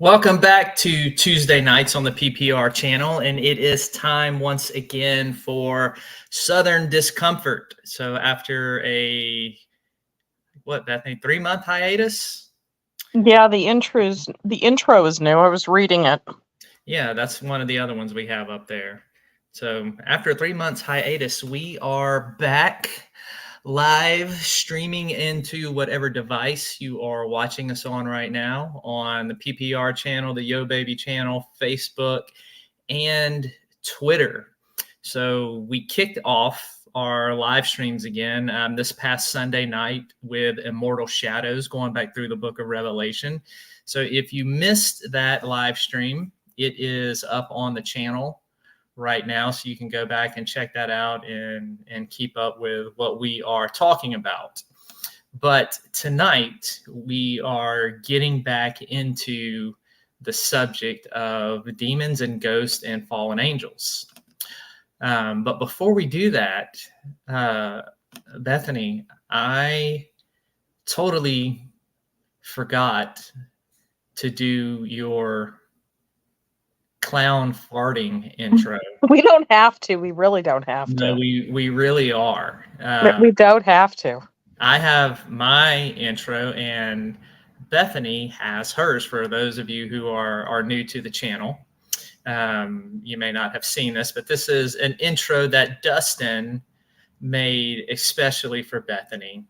Welcome back to Tuesday nights on the PPR channel, and it is time once again for Southern Discomfort. So after a, Bethany, 3-month hiatus? Yeah, the intro is new. I was reading it. Yeah, that's one of the other ones we have up there. So after a 3 months hiatus, we are back live streaming into whatever device you are watching us on right now, on the PPR channel, the Yo Baby channel, Facebook, and Twitter. So we kicked off our live streams again this past Sunday night with Immortal Shadows, going back through the book of Revelation. So if you missed that live stream, it is up on the channel right now, so you can go back and check that out and keep up with what we are talking about. But tonight we are getting back into the subject of demons and ghosts and fallen angels. But before we do that, Bethany, I totally forgot to do your clown farting intro. We don't have to. We really don't have to. No, we really are. We don't have to. I have my intro, and Bethany has hers. For those of you who are new to the channel, you may not have seen this, but this is an intro that Dustin made especially for Bethany.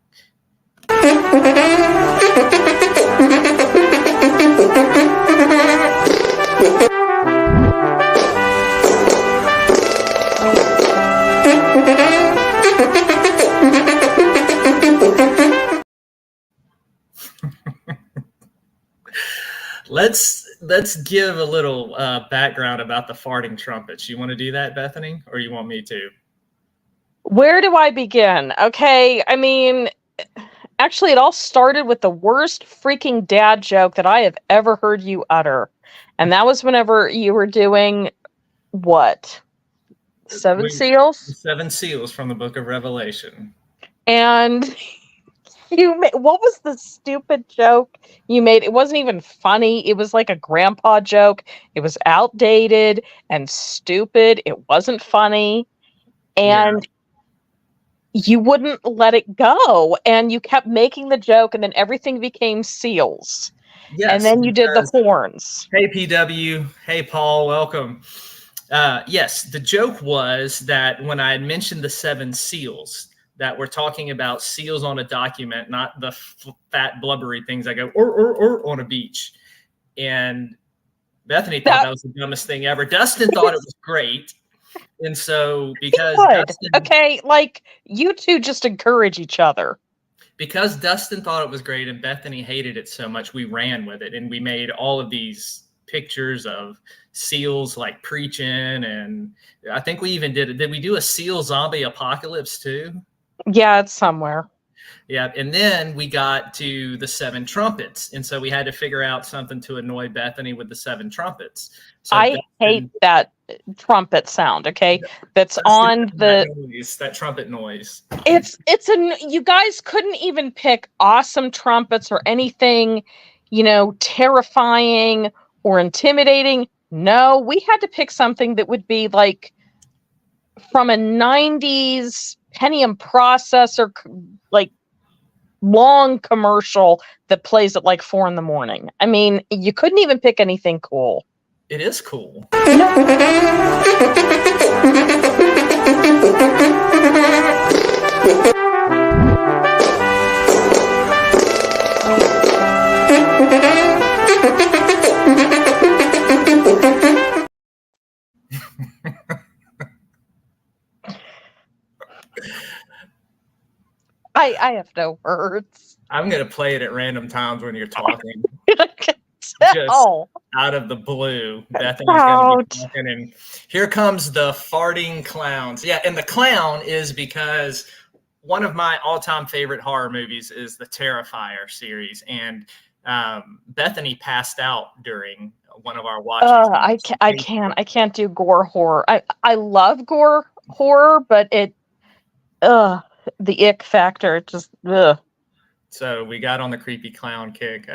Let's give a little background about the farting trumpets. You want to do that, Bethany, or you want me to? Where do I begin? Okay, I mean, actually, it all started with the worst freaking dad joke that I have ever heard you utter. And that was whenever you were doing what? Seven Seals? 7 Seals from the book of Revelation. And what was the stupid joke you made? It wasn't even funny. It was like a grandpa joke. It was outdated and stupid. It wasn't funny. And you wouldn't let it go. And you kept making the joke, and then everything became seals. Yes, and then you did the horns. Hey, PW. Hey, Paul. Welcome. Yes, the joke was that when I had mentioned the 7 seals, that we're talking about seals on a document, not the fat blubbery things that go or on a beach. And Bethany thought that was the dumbest thing ever. Dustin thought it was great. And so because Dustin, okay, like you two just encourage each other. Because Dustin thought it was great and Bethany hated it so much, we ran with it, and we made all of these pictures of seals like preaching, and I think we even did we do a seal zombie apocalypse too? Yeah, it's somewhere. Yeah, and then we got to the 7 trumpets, and so we had to figure out something to annoy Bethany with the 7 trumpets. So I hate that trumpet sound. Okay, that's on the that trumpet noise. You guys couldn't even pick awesome trumpets or anything, terrifying or intimidating. No, we had to pick something that would be like from a 90s Pentium processor, like long commercial that plays at like 4 a.m. I mean, you couldn't even pick anything cool. It is cool. I have no words. I'm going to play it at random times when you're talking. Just out of the blue. Bethany's going to be talking, and here comes the farting clowns. Yeah, and the clown is because one of my all-time favorite horror movies is the Terrifier series, and Bethany passed out during one of our watches. I can't do gore horror. I love gore horror, but the ick factor just ugh. So we got on the creepy clown kick.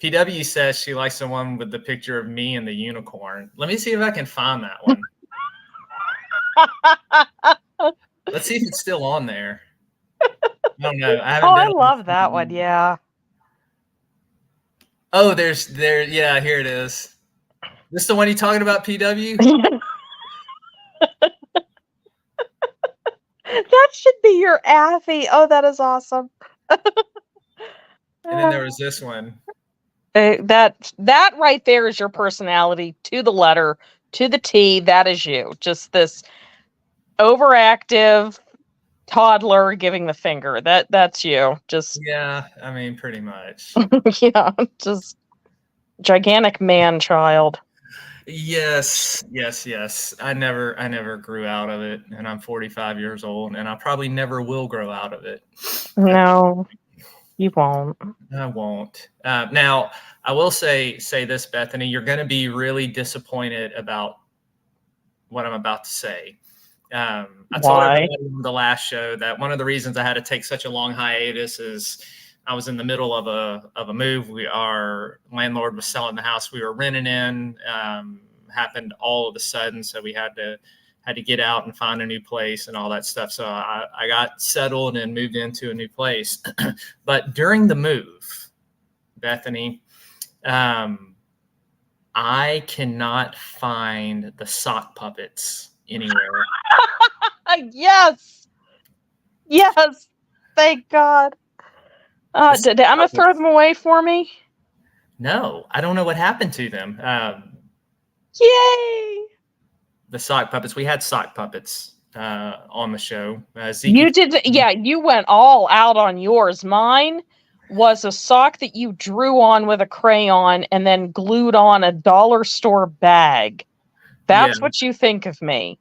PW says she likes the one with the picture of me and the unicorn. Let me see if I can find that one. Let's see if it's still on there. I don't know. I haven't Oh, been I on love the that one. phone. Yeah. Oh, yeah, here it is. This the one you talking about, PW? That should be your Affy. Oh, that is awesome. And then there was this one. That right there is your personality to the letter, to the T. That is you. Just this overactive toddler giving the finger. That's you. Just Yeah, I mean, pretty much. yeah, just gigantic man child. Yes, yes, yes. I never grew out of it, and I'm 45 years old, and I probably never will grow out of it. No, you won't. I won't. Now, I will say this, Bethany. You're going to be really disappointed about what I'm about to say. I told Why? everybody on the last show that one of the reasons I had to take such a long hiatus is I was in the middle of a move. Our landlord was selling the house we were renting in. Happened all of a sudden, so we had to get out and find a new place and all that stuff. So I got settled and moved into a new place. But during the move, Bethany, I cannot find the sock puppets anywhere. Yes, yes. Thank God. Did Emma throw them away for me? No, I don't know what happened to them. Yay! The sock puppets. We had sock puppets on the show. You did, yeah. You went all out on yours. Mine was a sock that you drew on with a crayon and then glued on a dollar store bag. That's what you think of me.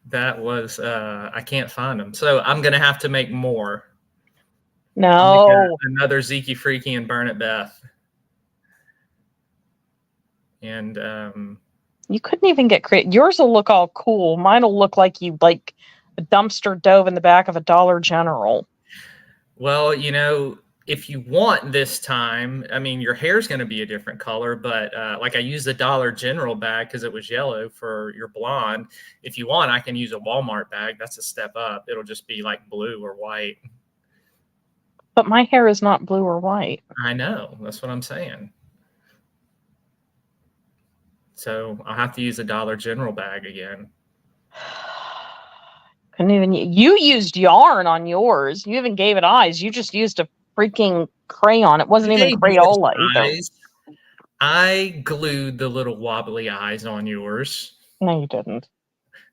That was. I can't find them, so I'm gonna have to make more. No, another Zeke Freaky and Burn It Beth. And you couldn't even get creative. Yours will look all cool. Mine will look like you like a dumpster dove in the back of a Dollar General. Well, if you want this time, I mean, your hair's going to be a different color, but like I used the Dollar General bag because it was yellow for your blonde. If you want, I can use a Walmart bag. That's a step up. It'll just be like blue or white. But my hair is not blue or white. I know. That's what I'm saying. So I'll have to use a Dollar General bag again. Couldn't even. You used yarn on yours. You even gave it eyes. You just used a freaking crayon. It wasn't even Crayola either. I glued the little wobbly eyes on yours. No, you didn't.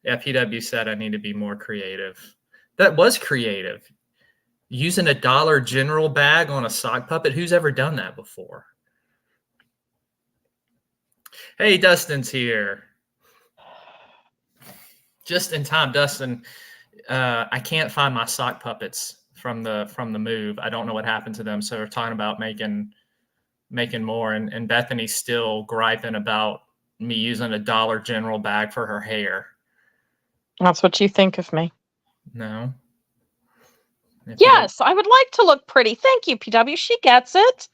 Yeah, PW said I need to be more creative. That was creative. Using a Dollar General bag on a sock puppet. Who's ever done that before? Hey, Dustin's here. Just in time, Dustin. I can't find my sock puppets from the move. I don't know what happened to them. So we're talking about making more, and Bethany's still griping about me using a Dollar General bag for her hair. That's what you think of me. No. Yes, I would like to look pretty. Thank you, PW. She gets it.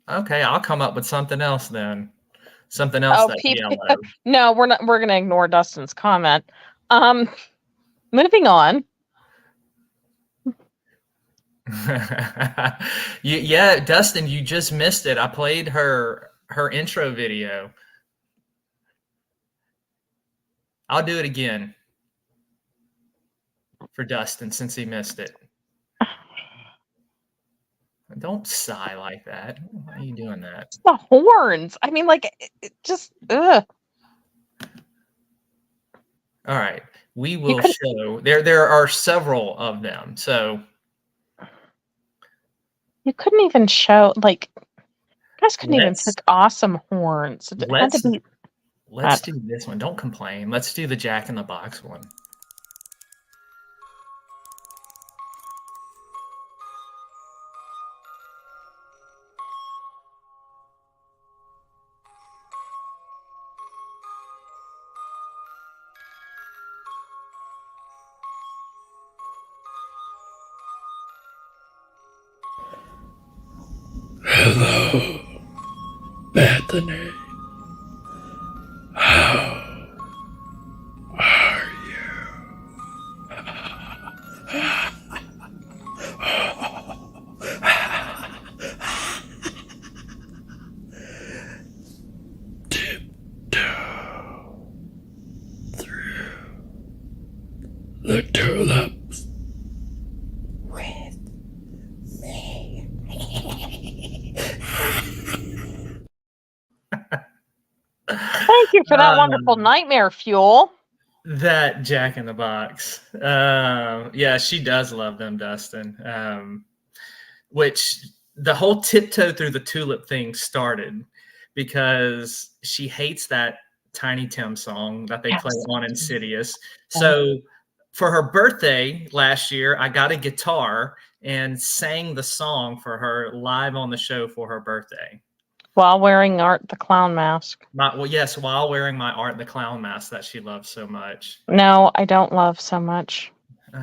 Okay, I'll come up with something else then. Something else that's yellow. No, we're not. We're gonna ignore Dustin's comment. Moving on. Yeah, Dustin, you just missed it. I played her intro video. I'll do it again for Dustin since he missed it. Don't sigh like that. Why are you doing that? It's the horns. I mean, like, just ugh. All right, we will show. There are several of them. So you couldn't even show, like, you guys couldn't even pick awesome horns. It had to be. Let's do this one. Don't complain. Let's do the Jack in the Box one. Hello. Bethany, how are you? Tiptoe through the tulips with me. Thank you for that wonderful nightmare fuel. That Jack in the Box. Yeah, she does love them, Dustin. Which the whole tiptoe through the tulip thing started because she hates that Tiny Tim song that they play Yes. on Insidious. So for her birthday last year, I got a guitar and sang the song for her live on the show for her birthday. While wearing Art the Clown mask. Well, yes, while wearing my Art the Clown mask that she loves so much. No, I don't love so much.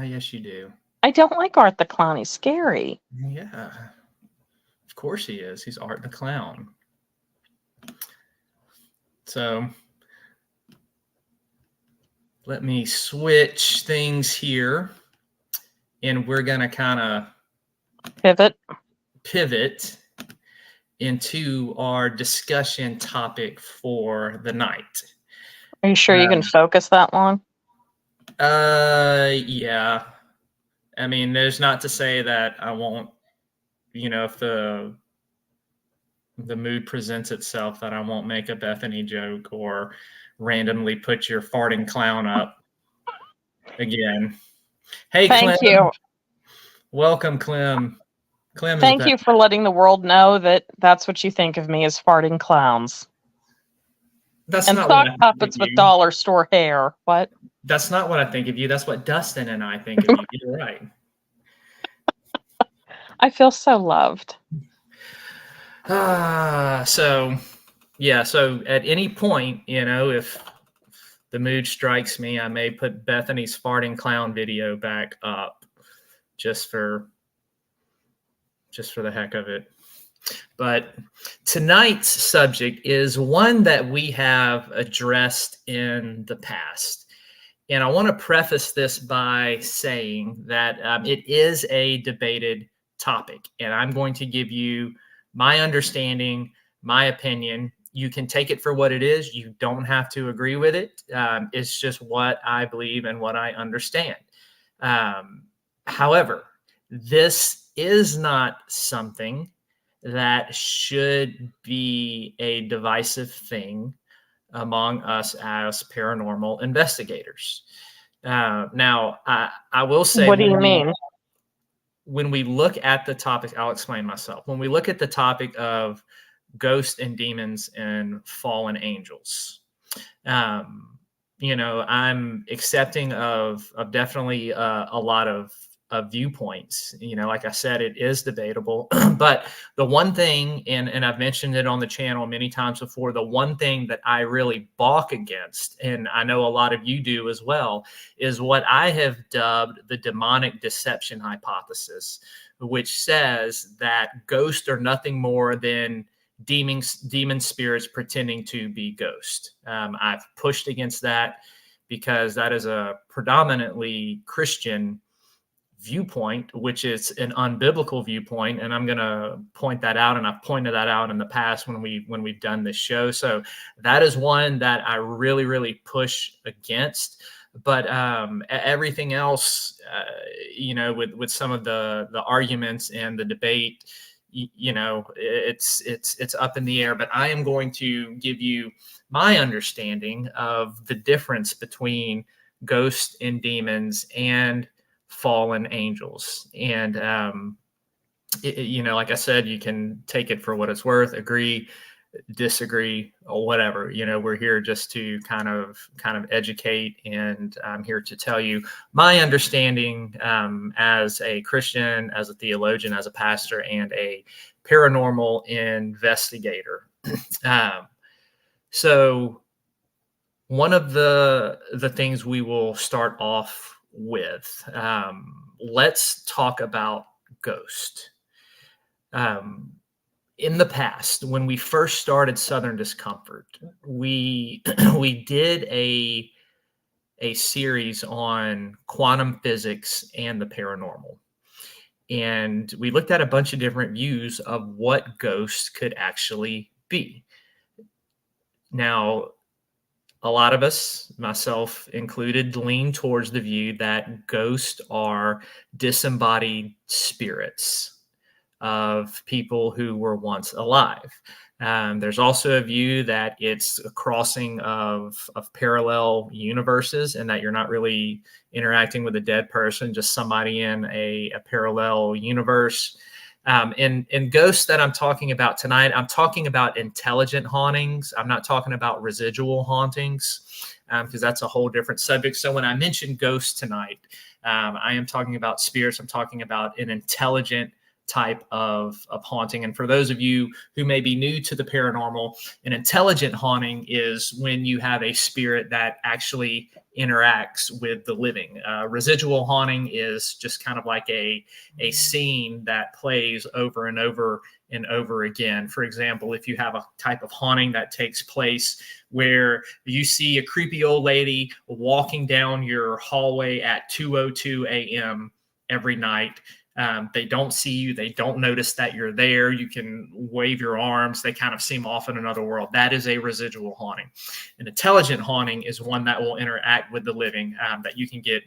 Yes, you do. I don't like Art the Clown. He's scary. Yeah, of course he is. He's Art the Clown. So let me switch things here, and we're going to kind of pivot into our discussion topic for the night. Are you sure you can focus that long? Yeah. I mean, there's not to say that I won't, if the mood presents itself, that I won't make a Bethany joke or randomly put your farting clown up again. Hey, Thank Clem. you. Welcome, Clem. Clem is Thank you for letting the world know that that's what you think of me, as farting clowns. That's and not sock what I puppets think of with you. dollar store hair. What? That's not what I think of you. That's what Dustin and I think of you. You're right. I feel so loved. So at any point, if the mood strikes me, I may put Bethany's farting clown video back up just for the heck of it. But tonight's subject is one that we have addressed in the past. And I want to preface this by saying that it is a debated topic. And I'm going to give you my understanding, my opinion. You can take it for what it is. You don't have to agree with it. It's just what I believe and what I understand. However, this is not something that should be a divisive thing among us as paranormal investigators. Now, I will say, what do you mean? When we look at the topic, I'll explain myself. When we look at the topic of ghosts and demons and fallen angels, I'm accepting of definitely a lot of viewpoints. Like I said, it is debatable. But the one thing, and I've mentioned it on the channel many times before, the one thing that I really balk against, and I know a lot of you do as well, is what I have dubbed the demonic deception hypothesis, which says that ghosts are nothing more than demon spirits pretending to be ghosts. I've pushed against that because that is a predominantly Christian viewpoint, which is an unbiblical viewpoint, and I'm going to point that out, and I've pointed that out in the past when we've done this show. So that is one that I really, really push against. But everything else, with some of the arguments and the debate, it's up in the air. But I am going to give you my understanding of the difference between ghosts and demons and fallen angels. And like I said, you can take it for what it's worth, agree, disagree, or whatever. We're here just to kind of educate, and I'm here to tell you my understanding as a Christian, as a theologian, as a pastor, and a paranormal investigator. So one of the things we will start off with, let's talk about ghost. in the past, when we first started Southern Discomfort, we we did a series on quantum physics and the paranormal. And we looked at a bunch of different views of what ghosts could actually be. Now, a lot of us, myself included, lean towards the view that ghosts are disembodied spirits of people who were once alive. There's also a view that it's a crossing of parallel universes, and that you're not really interacting with a dead person, just somebody in a parallel universe. And ghosts that I'm talking about tonight, I'm talking about intelligent hauntings. I'm not talking about residual hauntings, because that's a whole different subject. So when I mention ghosts tonight, I am talking about spirits. I'm talking about an intelligent type of haunting. And for those of you who may be new to the paranormal, an intelligent haunting is when you have a spirit that actually interacts with the living. Residual haunting is just kind of like a scene that plays over and over and over again. For example, if you have a type of haunting that takes place where you see a creepy old lady walking down your hallway at 2:02 a.m. every night. They don't see you. They don't notice that you're there. You can wave your arms. They kind of seem off in another world. That is a residual haunting. An intelligent haunting is one that will interact with the living, that you can get,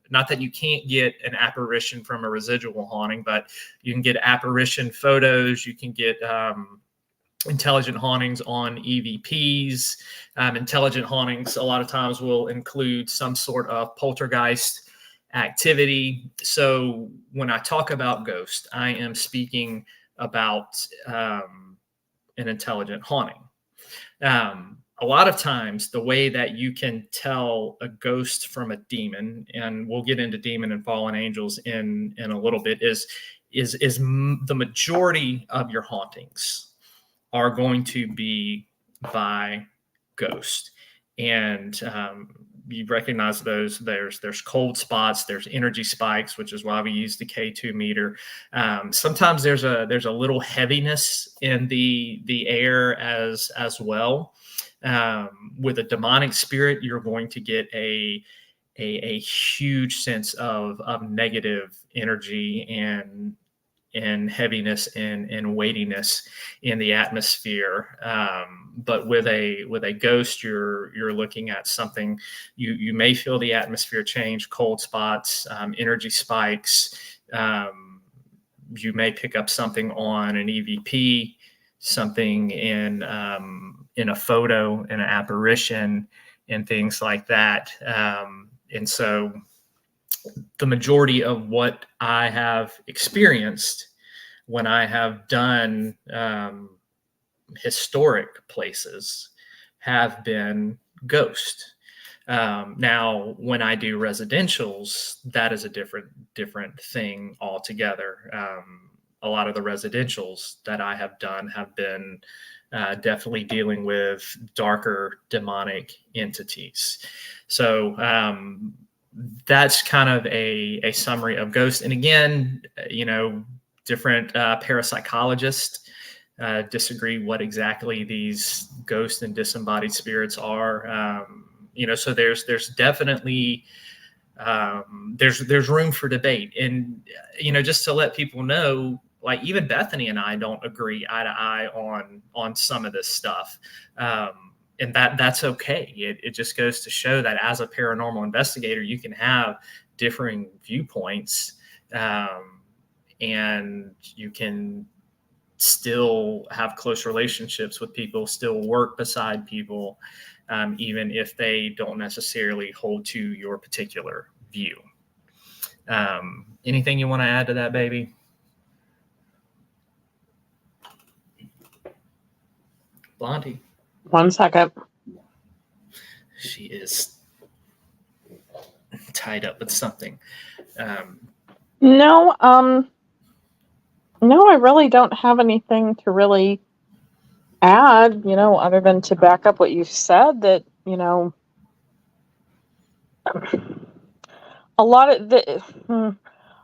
not that you can't get an apparition from a residual haunting, but you can get apparition photos. You can get intelligent hauntings on EVPs. Intelligent hauntings a lot of times will include some sort of poltergeist activity. So when I talk about ghost, I am speaking about an intelligent haunting. A lot of times the way that you can tell a ghost from a demon, and we'll get into demon and fallen angels in a little bit, is the majority of your hauntings are going to be by ghost. And you recognize those. There's cold spots, there's energy spikes, which is why we use the K2 meter. Sometimes there's a little heaviness in the air as well. With a demonic spirit, you're going to get a huge sense of negative energy and heaviness and weightiness in the atmosphere. But with a ghost, you're looking at something. You may feel the atmosphere change, cold spots, energy spikes. You may pick up something on an EVP, something in a photo, in an apparition, and things like that. And so the majority of what I have experienced when I have done historic places have been ghost. Now, when I do residentials, that is a different thing altogether. A lot of the residentials that I have done have been definitely dealing with darker demonic entities. So that's kind of a summary of ghosts. And again, different parapsychologists disagree what exactly these ghosts and disembodied spirits are. So there's definitely there's room for debate. And just to let people know, like even Bethany and I don't agree eye to eye on some of this stuff. And that's okay. It just goes to show that as a paranormal investigator, you can have differing viewpoints, and you can still have close relationships with people, still work beside people, even if they don't necessarily hold to your particular view. Anything you want to add to that, baby? Blondie. 1 second. She is tied up with something. No, I really don't have anything to really add, other than to back up what you've said, that, a lot of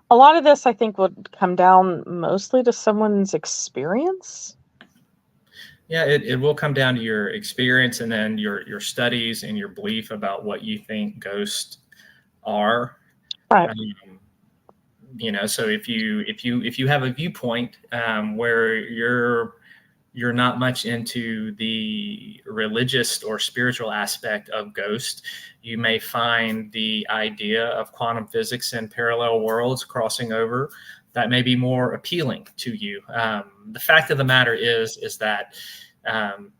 A lot of this, I think, would come down mostly to someone's experience. Yeah, it will come down to your experience and then your studies and your belief about what you think ghosts are. Right. So if you have a viewpoint where you're not much into the religious or spiritual aspect of ghost, you may find the idea of quantum physics and parallel worlds crossing over that may be more appealing to you. The fact of the matter is that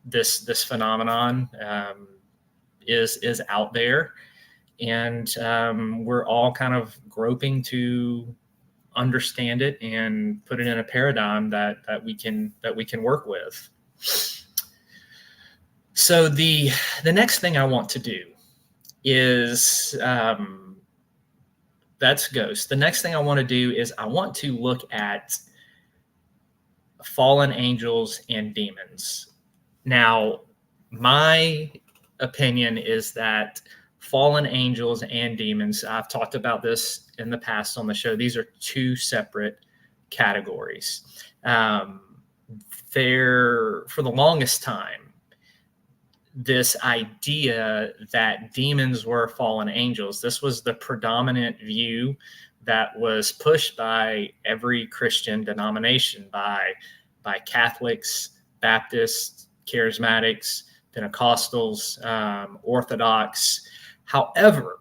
this phenomenon is out there, and we're all kind of groping to understand it and put it in a paradigm that we can work with. So the next thing I want to do is that's ghosts. The next thing I want to do is I want to look at fallen angels and demons. Now, my opinion is that fallen angels and demons, I've talked about this in the past on the show, these are two separate categories. For the longest time, this idea that demons were fallen angels, this was the predominant view that was pushed by every Christian denomination, by Catholics, Baptists, Charismatics, Pentecostals, Orthodox. However,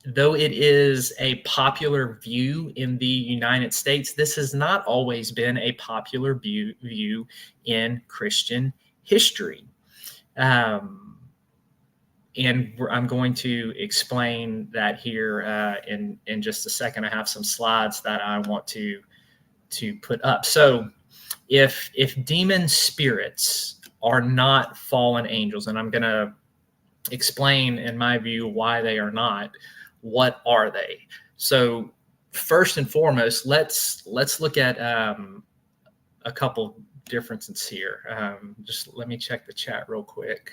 though it is a popular view in the United States, this has not always been a popular view in Christian history. And I'm going to explain that here in just a second. I have some slides that I want to put up. So if demon spirits are not fallen angels, and I'm going to explain, in my view, why they are not, what are they? So first and foremost, let's look at a couple differences here. Just let me check the chat real quick.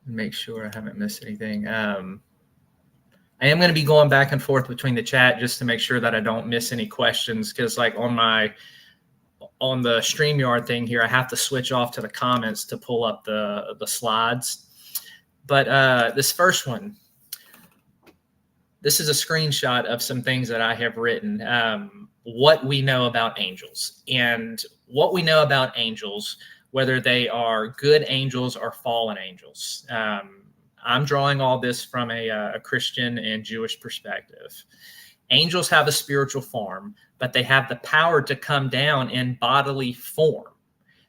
Make sure I haven't missed anything. I am going to be going back and forth between the chat just to make sure that I don't miss any questions, because like on the StreamYard thing here, I have to switch off to the comments to pull up the slides. But this first one, this is a screenshot of some things that I have written, what we know about angels. And what we know about angels, whether they are good angels or fallen angels. I'm drawing all this from a Christian and Jewish perspective. Angels have a spiritual form, but they have the power to come down in bodily form.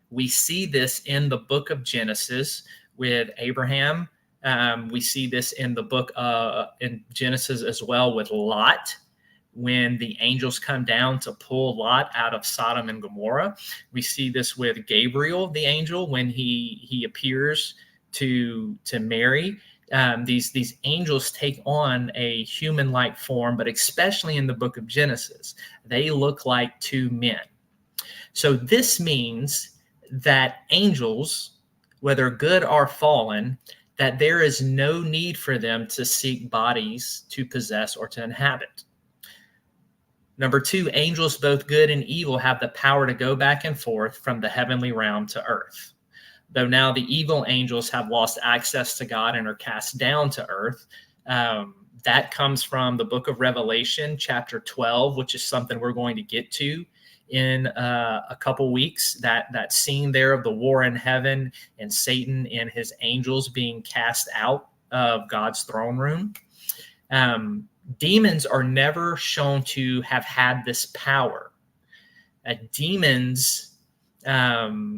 We see this in the book of Genesis with Abraham. We see this in the book in Genesis as well with Lot, when the angels come down to pull Lot out of Sodom and Gomorrah. We see this with Gabriel, the angel, when he appears to Mary. These angels take on a human-like form, but especially in the book of Genesis, they look like two men. So this means that angels, whether good or fallen, that there is no need for them to seek bodies to possess or to inhabit. Number two, angels, both good and evil, have the power to go back and forth from the heavenly realm to earth. Though now the evil angels have lost access to God and are cast down to earth. That comes from the book of Revelation, chapter 12, which is something we're going to get to in a couple weeks. That scene there of the war in heaven and Satan and his angels being cast out of God's throne room. Demons are never shown to have had this power. Demons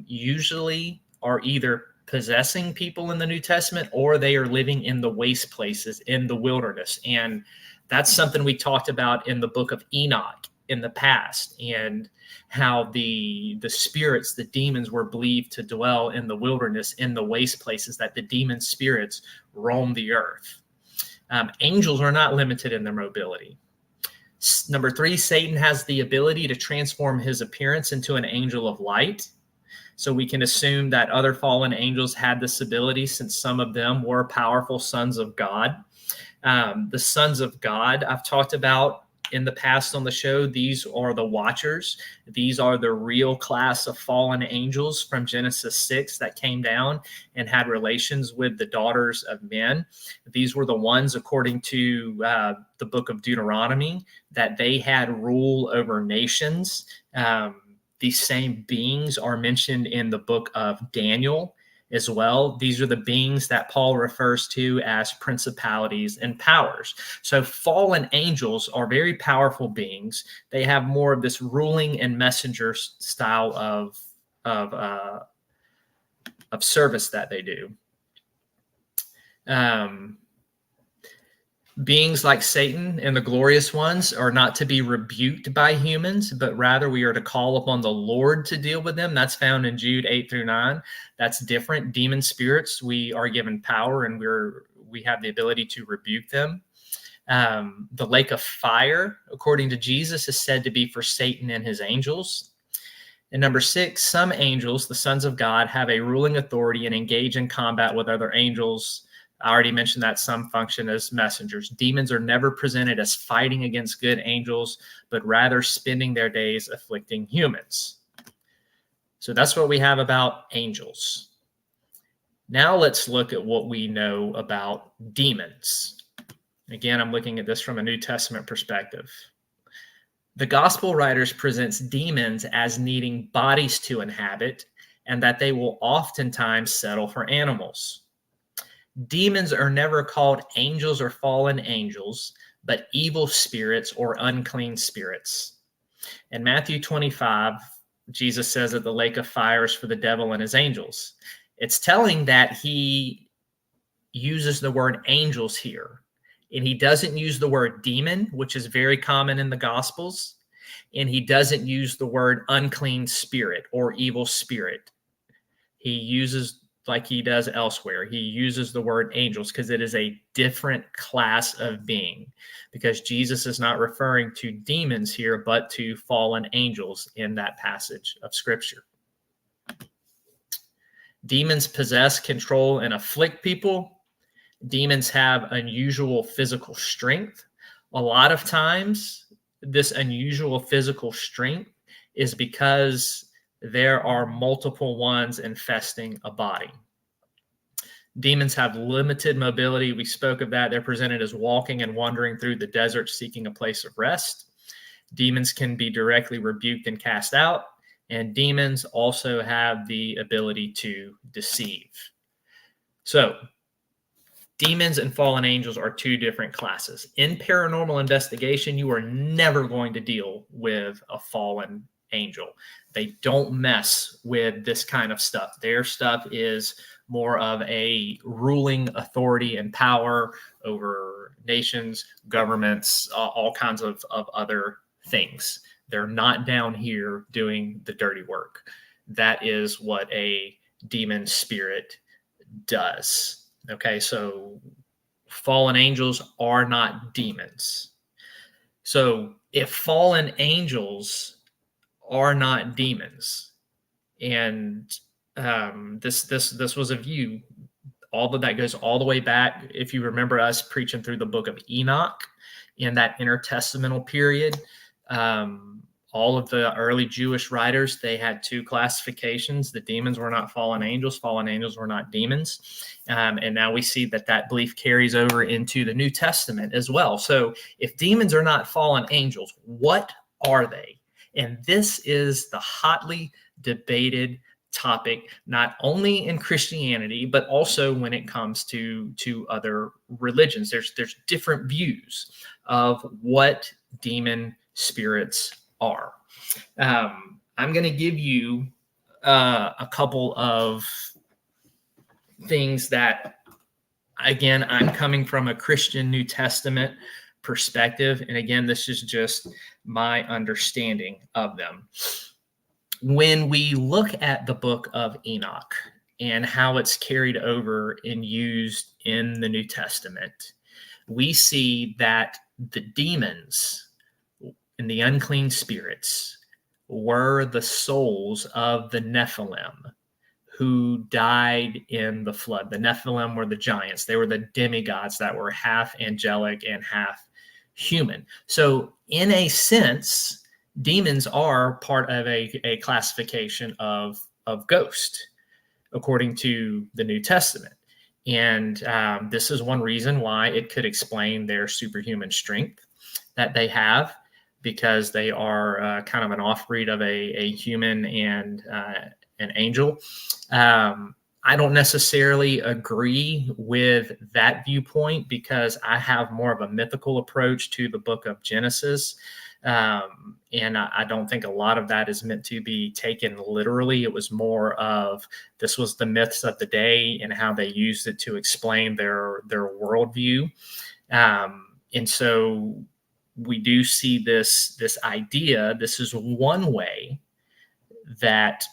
usually are either possessing people in the New Testament, or they are living in the waste places in the wilderness. And that's something we talked about in the book of Enoch in the past, and how the spirits, the demons, were believed to dwell in the wilderness, in the waste places, that the demon spirits roam the earth. Angels are not limited in their mobility. Number three, Satan has the ability to transform his appearance into an angel of light. So we can assume that other fallen angels had this ability, since some of them were powerful sons of God. The sons of God, I've talked about in the past on the show. These are the Watchers. These are the real class of fallen angels from Genesis 6 that came down and had relations with the daughters of men. These were the ones, according to the book of Deuteronomy, that they had rule over nations. These same beings are mentioned in the book of Daniel as well. These are the beings that Paul refers to as principalities and powers. So fallen angels are very powerful beings. They have more of this ruling and messenger style of service that they do. Beings like Satan and the glorious ones are not to be rebuked by humans, but rather we are to call upon the Lord to deal with them. That's found in Jude 8-9. That's different. Demon spirits, we are given power and we have the ability to rebuke them. The lake of fire, according to Jesus, is said to be for Satan and his angels. And number 6, some angels, the sons of God, have a ruling authority and engage in combat with other angels. I already mentioned that some function as messengers. Demons are never presented as fighting against good angels, but rather spending their days afflicting humans. So that's what we have about angels. Now let's look at what we know about demons. Again, I'm looking at this from a New Testament perspective. The gospel writers presents demons as needing bodies to inhabit, and that they will oftentimes settle for animals. Demons are never called angels or fallen angels, but evil spirits or unclean spirits. In Matthew 25, Jesus says that the lake of fire is for the devil and his angels. It's telling that he uses the word angels here, and he doesn't use the word demon, which is very common in the Gospels, and he doesn't use the word unclean spirit or evil spirit. He uses, like he does elsewhere, he uses the word angels because it is a different class of being, because Jesus is not referring to demons here, but to fallen angels in that passage of Scripture. Demons possess, control, and afflict people. Demons have unusual physical strength. A lot of times, this unusual physical strength is because there are multiple ones infesting a body. Demons have limited mobility. We spoke of that. They're presented as walking and wandering through the desert, seeking a place of rest. Demons can be directly rebuked and cast out, and demons also have the ability to deceive. So, demons and fallen angels are two different classes. In paranormal investigation, you are never going to deal with a fallen angel. They don't mess with this kind of stuff. Their stuff is more of a ruling authority and power over nations, governments, all kinds of other things. They're not down here doing the dirty work. That is what a demon spirit does. Okay, so fallen angels are not demons. So if fallen angels are not demons, and this was a view, all of that goes all the way back. If you remember us preaching through the book of Enoch in that intertestamental period, all of the early Jewish writers, they had two classifications. The demons were not fallen angels were not demons. And now we see that belief carries over into the New Testament as well. So if demons are not fallen angels, what are they? And this is the hotly debated topic, not only in Christianity, but also when it comes to other religions. There's different views of what demon spirits are. I'm going to give you a couple of things that, again, I'm coming from a Christian New Testament perspective. And again, this is just my understanding of them. When we look at the book of Enoch and how it's carried over and used in the New Testament, we see that the demons and the unclean spirits were the souls of the Nephilim, who died in the flood. The Nephilim were the giants. They were the demigods that were half angelic and half human. So in a sense, demons are part of a classification of ghost, according to the New Testament. And this is one reason why it could explain their superhuman strength that they have, because they are kind of an offbreed of a human and an angel. I don't necessarily agree with that viewpoint, because I have more of a mythical approach to the book of Genesis. And I don't think a lot of that is meant to be taken literally. It was more of, this was the myths of the day and how they used it to explain their worldview. And so we do see this idea. This is one way that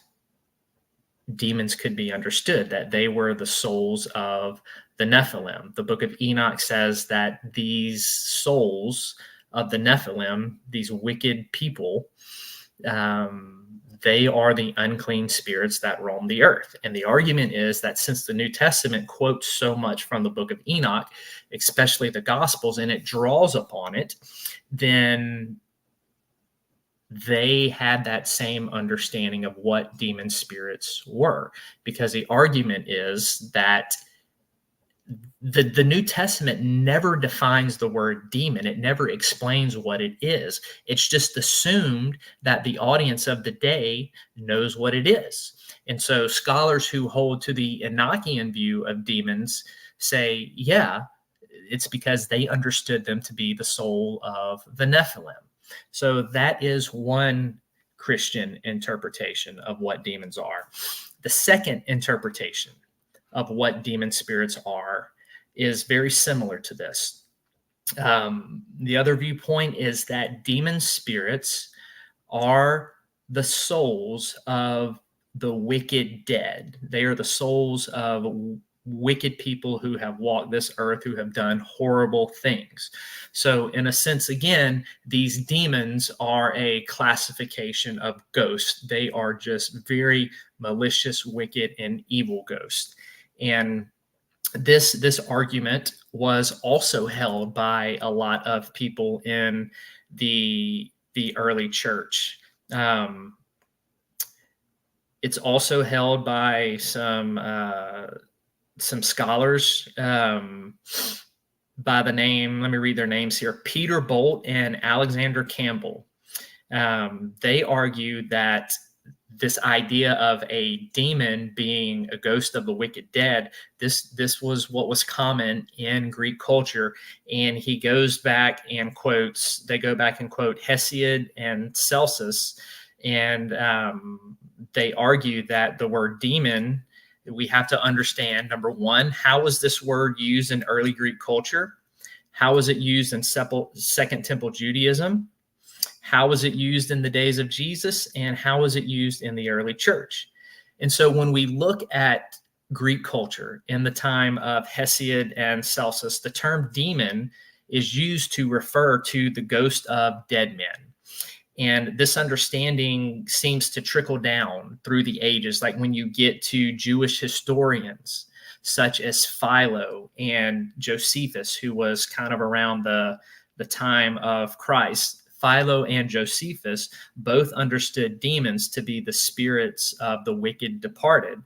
demons could be understood, that they were the souls of the Nephilim. The book of Enoch says that these souls of the Nephilim, these wicked people, they are the unclean spirits that roam the earth. And the argument is that since the New Testament quotes so much from the book of Enoch, especially the Gospels, and it draws upon it, then they had that same understanding of what demon spirits were. Because the argument is that the New Testament never defines the word demon. It never explains what it is. It's just assumed that the audience of the day knows what it is. And so scholars who hold to the Enochian view of demons say, yeah, it's because they understood them to be the soul of the Nephilim. So that is one Christian interpretation of what demons are. The second interpretation of what demon spirits are is very similar to this. The other viewpoint is that demon spirits are the souls of the wicked dead. They are the souls of wicked people who have walked this earth, who have done horrible things. So in a sense, again, these demons are a classification of ghosts. They are just very malicious, wicked, and evil ghosts. And this argument was also held by a lot of people in the early church. It's also held by some scholars by the name, let me read their names here, Peter Bolt and Alexander Campbell. They argue that this idea of a demon being a ghost of the wicked dead, this was what was common in Greek culture. And he goes back and quotes, they go back and quote Hesiod and Celsus, and they argue that the word demon, we have to understand, number one, how was this word used in early Greek culture? How was it used in Second Temple Judaism? How was it used in the days of Jesus? And how was it used in the early church? And so when we look at Greek culture in the time of Hesiod and Celsus, the term demon is used to refer to the ghost of dead men. And this understanding seems to trickle down through the ages. Like when you get to Jewish historians, such as Philo and Josephus, who was kind of around the time of Christ, Philo and Josephus both understood demons to be the spirits of the wicked departed.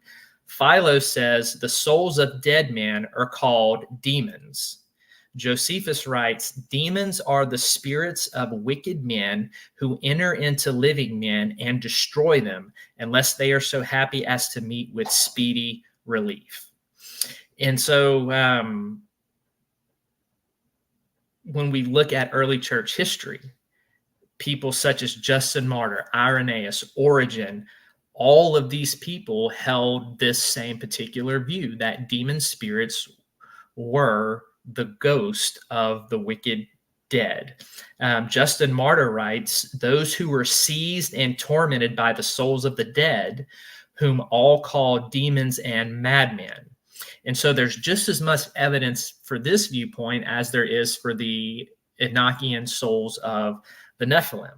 Philo says the souls of dead men are called demons. Josephus writes, demons are the spirits of wicked men who enter into living men and destroy them unless they are so happy as to meet with speedy relief. And so when we look at early church history, people such as Justin Martyr, Irenaeus, Origen, all of these people held this same particular view, that demon spirits were the ghost of the wicked dead. Justin Martyr writes, those who were seized and tormented by the souls of the dead, whom all call demons and madmen. And so there's just as much evidence for this viewpoint as there is for the Enochian souls of the Nephilim.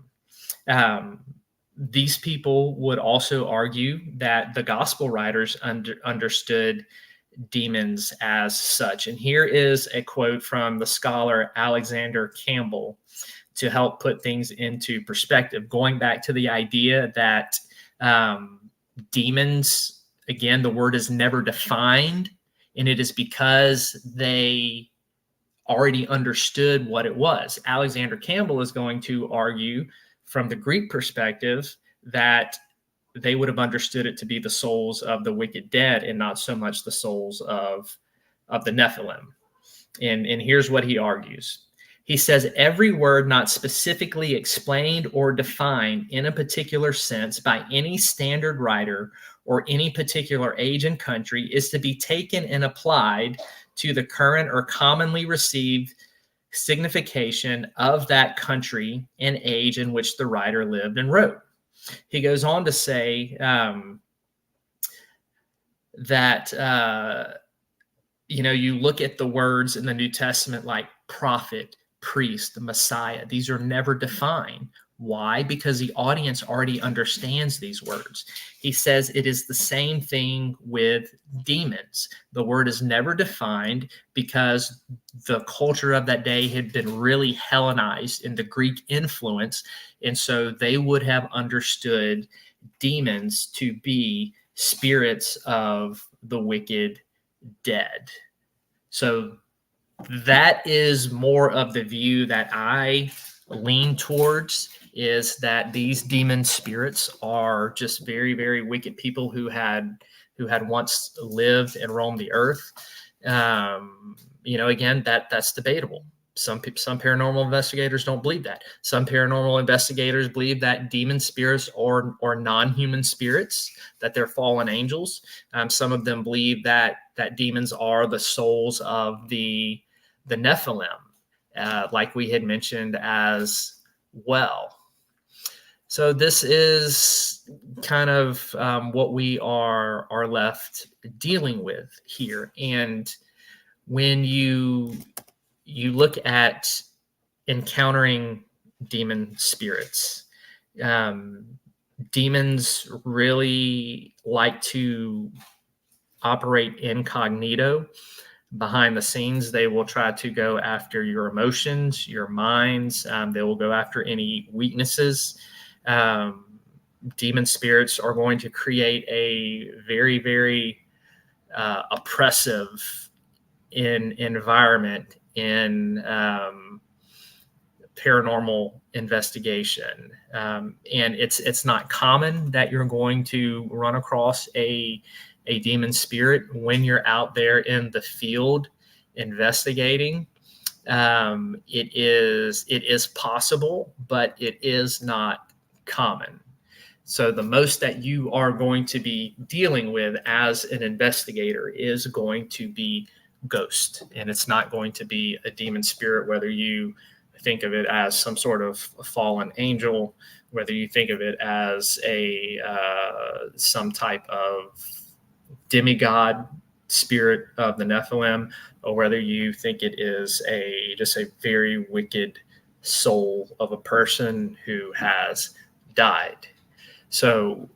these people would also argue that the gospel writers understood demons as such. And here is a quote from the scholar Alexander Campbell to help put things into perspective, going back to the idea that demons, again, the word is never defined, and it is because they already understood what it was. Alexander Campbell is going to argue from the Greek perspective that they would have understood it to be the souls of the wicked dead and not so much the souls of the Nephilim. And here's what he argues. He says, every word not specifically explained or defined in a particular sense by any standard writer or any particular age and country is to be taken and applied to the current or commonly received signification of that country and age in which the writer lived and wrote. He goes on to say that, you look at the words in the New Testament like prophet, priest, Messiah. These are never defined. Why? Because the audience already understands these words. He says it is the same thing with demons. The word is never defined because the culture of that day had been really Hellenized in the Greek influence. And so they would have understood demons to be spirits of the wicked dead. So that is more of the view that I lean towards, is that these demon spirits are just very, very wicked people who had once lived and roamed the earth. Again, that's debatable. Some paranormal investigators don't believe that. Some paranormal investigators believe that demon spirits are non-human spirits, that they're fallen angels. Some of them believe that demons are the souls of the Nephilim, like we had mentioned as well. So this is kind of what we are left dealing with here. And when you look at encountering demon spirits, demons really like to operate incognito. Behind the scenes, they will try to go after your emotions, your minds. They will go after any weaknesses. Demon spirits are going to create a very, very oppressive environment in paranormal investigation. And it's not common that you're going to run across a demon spirit when you're out there in the field investigating. It is possible, but it is not common. So the most that you are going to be dealing with as an investigator is going to be ghost, and it's not going to be a demon spirit, whether you think of it as some sort of fallen angel, whether you think of it as some type of demigod spirit of the Nephilim, or whether you think it is just a very wicked soul of a person who has died. So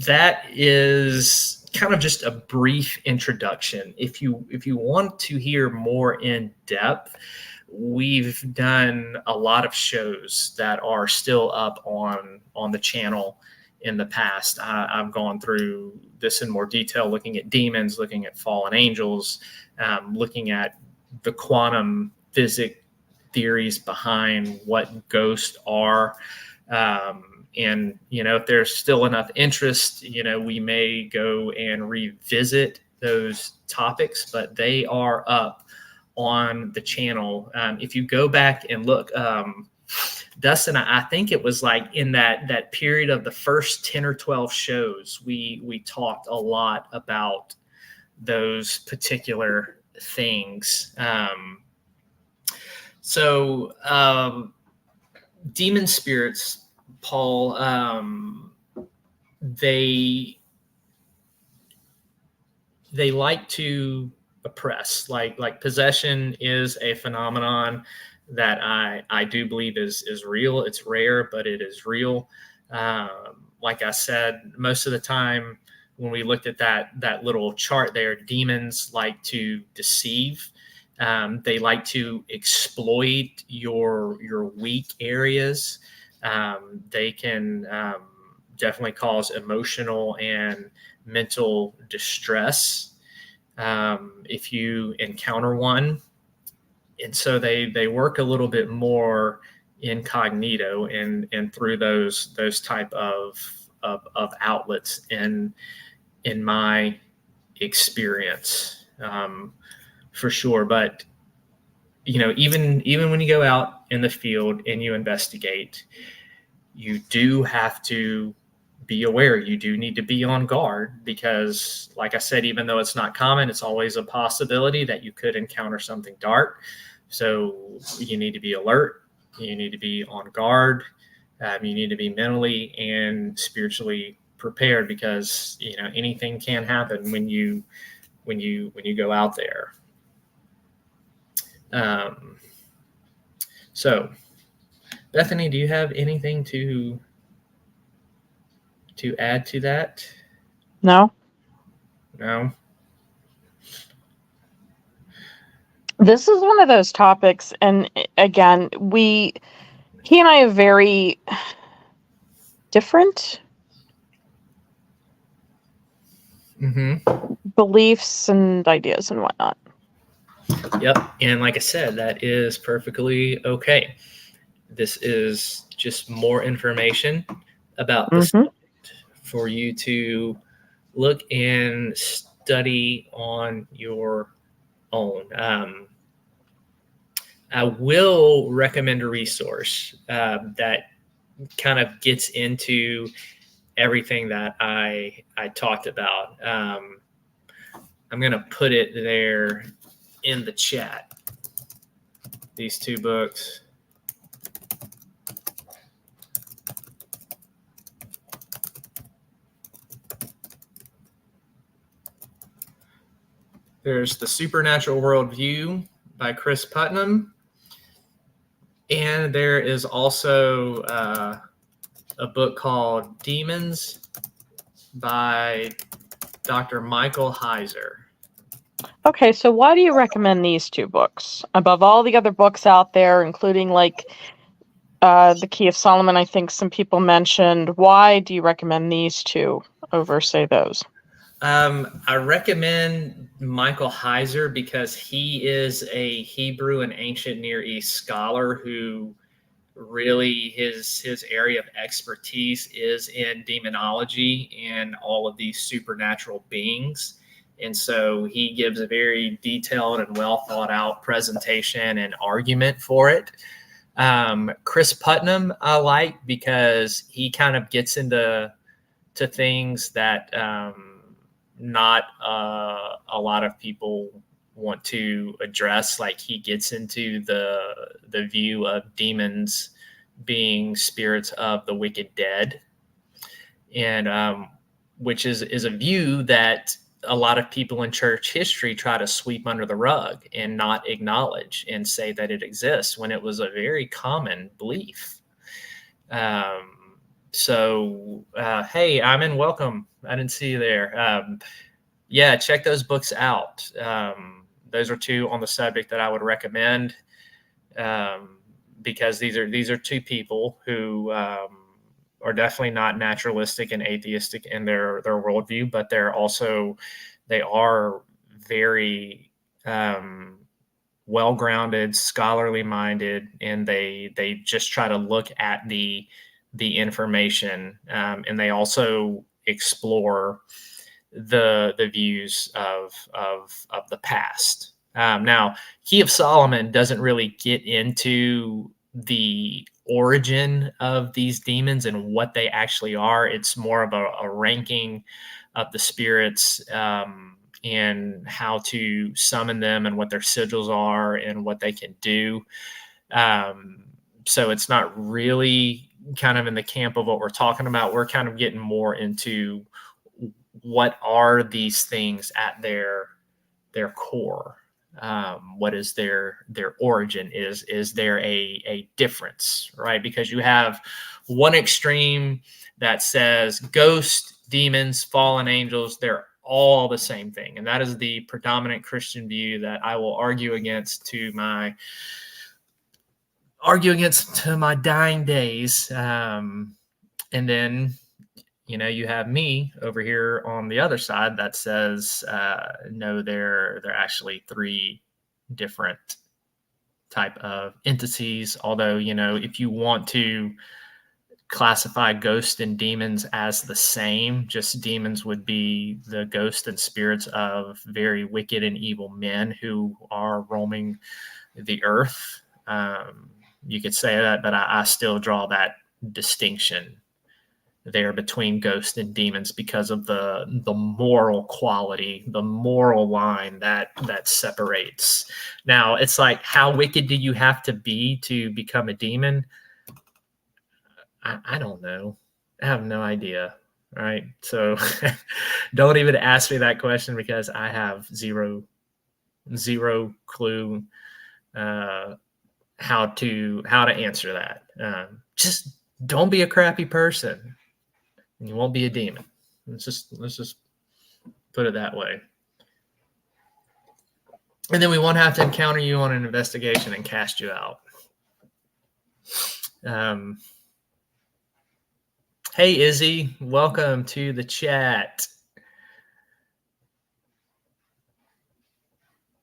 that is kind of just a brief introduction. If you want to hear more in depth, we've done a lot of shows that are still up on the channel in the past. I've gone through this in more detail, looking at demons, looking at fallen angels, looking at the quantum physics theories behind what ghosts are. And, if there's still enough interest, we may go and revisit those topics, but they are up on the channel. If you go back and look, Dustin, I think it was like in that period of the first 10 or 12 shows, we talked a lot about those particular things. Demon spirits, Paul, they like to oppress. Like possession is a phenomenon that I do believe is real. It's rare, but it is real. Like I said, most of the time when we looked at that little chart there, demons like to deceive. They like to exploit your weak areas. They can definitely cause emotional and mental distress if you encounter one. And so they work a little bit more incognito and through those type of outlets in my experience, for sure. But even when you go out in the field and you investigate, you do have to be aware. You do need to be on guard because, like I said, even though it's not common, it's always a possibility that you could encounter something dark. So you need to be alert. You need to be on guard. You need to be mentally and spiritually prepared because anything can happen when you go out there. So, Bethany, do you have anything to add to that? No. No. This is one of those topics, and again, he and I have very different beliefs and ideas and whatnot. Yep. And like I said, that is perfectly okay. This is just more information about the subject for you to look and study on your own. I will recommend a resource that kind of gets into everything that I talked about. I'm going to put it there in the chat. These two books. There's The Supernatural Worldview by Chris Putnam. And there is also a book called Demons by Dr. Michael Heiser. Okay, so why do you recommend these two books above all the other books out there, including like The Key of Solomon? I think some people mentioned. Why do you recommend these two over, say, those? I recommend Michael Heiser because he is a Hebrew and ancient Near East scholar who really his area of expertise is in demonology and all of these supernatural beings. And so he gives a very detailed and well thought out presentation and argument for it. Chris Putnam I like because he kind of gets into things that not a lot of people want to address. Like he gets into the view of demons being spirits of the wicked dead, and which is a view that a lot of people in church history try to sweep under the rug and not acknowledge and say that it exists when it was a very common belief. So, hey, Iman, welcome. I didn't see you there. Yeah, check those books out. Those are two on the subject that I would recommend because these are two people who are definitely not naturalistic and atheistic in their worldview, but they are very well-grounded, scholarly minded, and they just try to look at the information, and they also explore the views of the past. Now, Key of Solomon doesn't really get into the origin of these demons and what they actually are. It's more of a ranking of the spirits and how to summon them and what their sigils are and what they can do. So it's not really kind of in the camp of what we're talking about. We're kind of getting more into what are these things at their core. what is their origin? Is there a difference, right? Because you have one extreme that says ghosts, demons, fallen angels, they're all the same thing, and that is the predominant Christian view that I will argue against to my dying days. And then you have me over here on the other side that says, no, they're actually three different type of entities. Although, if you want to classify ghosts and demons as the same, just demons would be the ghosts and spirits of very wicked and evil men who are roaming the earth. You could say that, but I still draw that distinction there between ghosts and demons because of the moral quality, the moral line that separates. Now, it's like, how wicked do you have to be to become a demon? I don't know. I have no idea. Right. So don't even ask me that question, because I have zero clue how to answer that. Just don't be a crappy person, and you won't be a demon. Let's just put it that way. And then we won't have to encounter you on an investigation and cast you out. Hey, Izzy, welcome to the chat.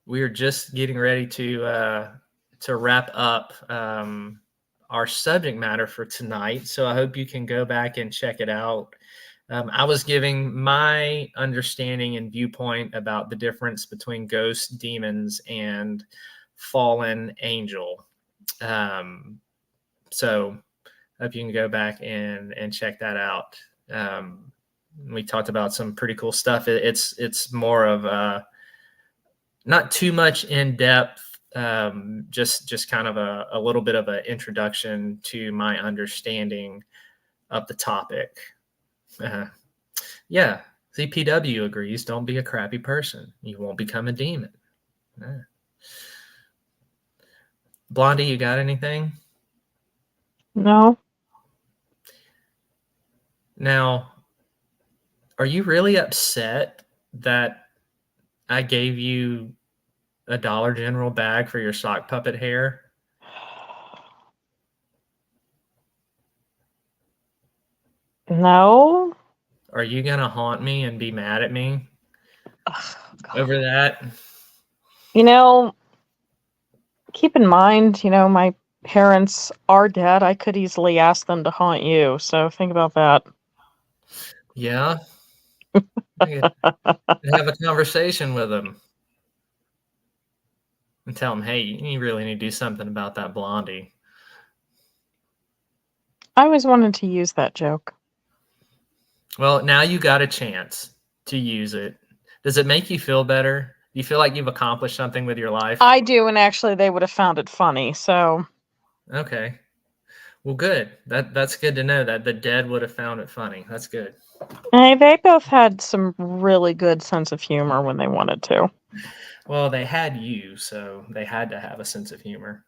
We are just getting ready to wrap up our subject matter for tonight. So I hope you can go back and check it out. I was giving my understanding and viewpoint about the difference between ghosts, demons, and fallen angel. So hope you can go back and check that out. We talked about some pretty cool stuff. It's more of not too much in depth, just kind of a little bit of an introduction to my understanding of the topic. Yeah, CPW agrees. Don't be a crappy person. You won't become a demon. Blondie, you got anything? No. Now, are you really upset that I gave you a Dollar General bag for your sock puppet hair? No. Are you going to haunt me and be mad at me over that? Keep in mind, my parents are dead. I could easily ask them to haunt you. So think about that. Yeah. Have a conversation with them and tell them, hey, you really need to do something about that Blondie. I always wanted to use that joke. Well, now you got a chance to use it. Does it make you feel better? Do you feel like you've accomplished something with your life? I do, and actually they would have found it funny, so. Okay. Well, good. That's good to know that the dead would have found it funny. That's good. Hey, they both had some really good sense of humor when they wanted to. Well, they had you, so they had to have a sense of humor.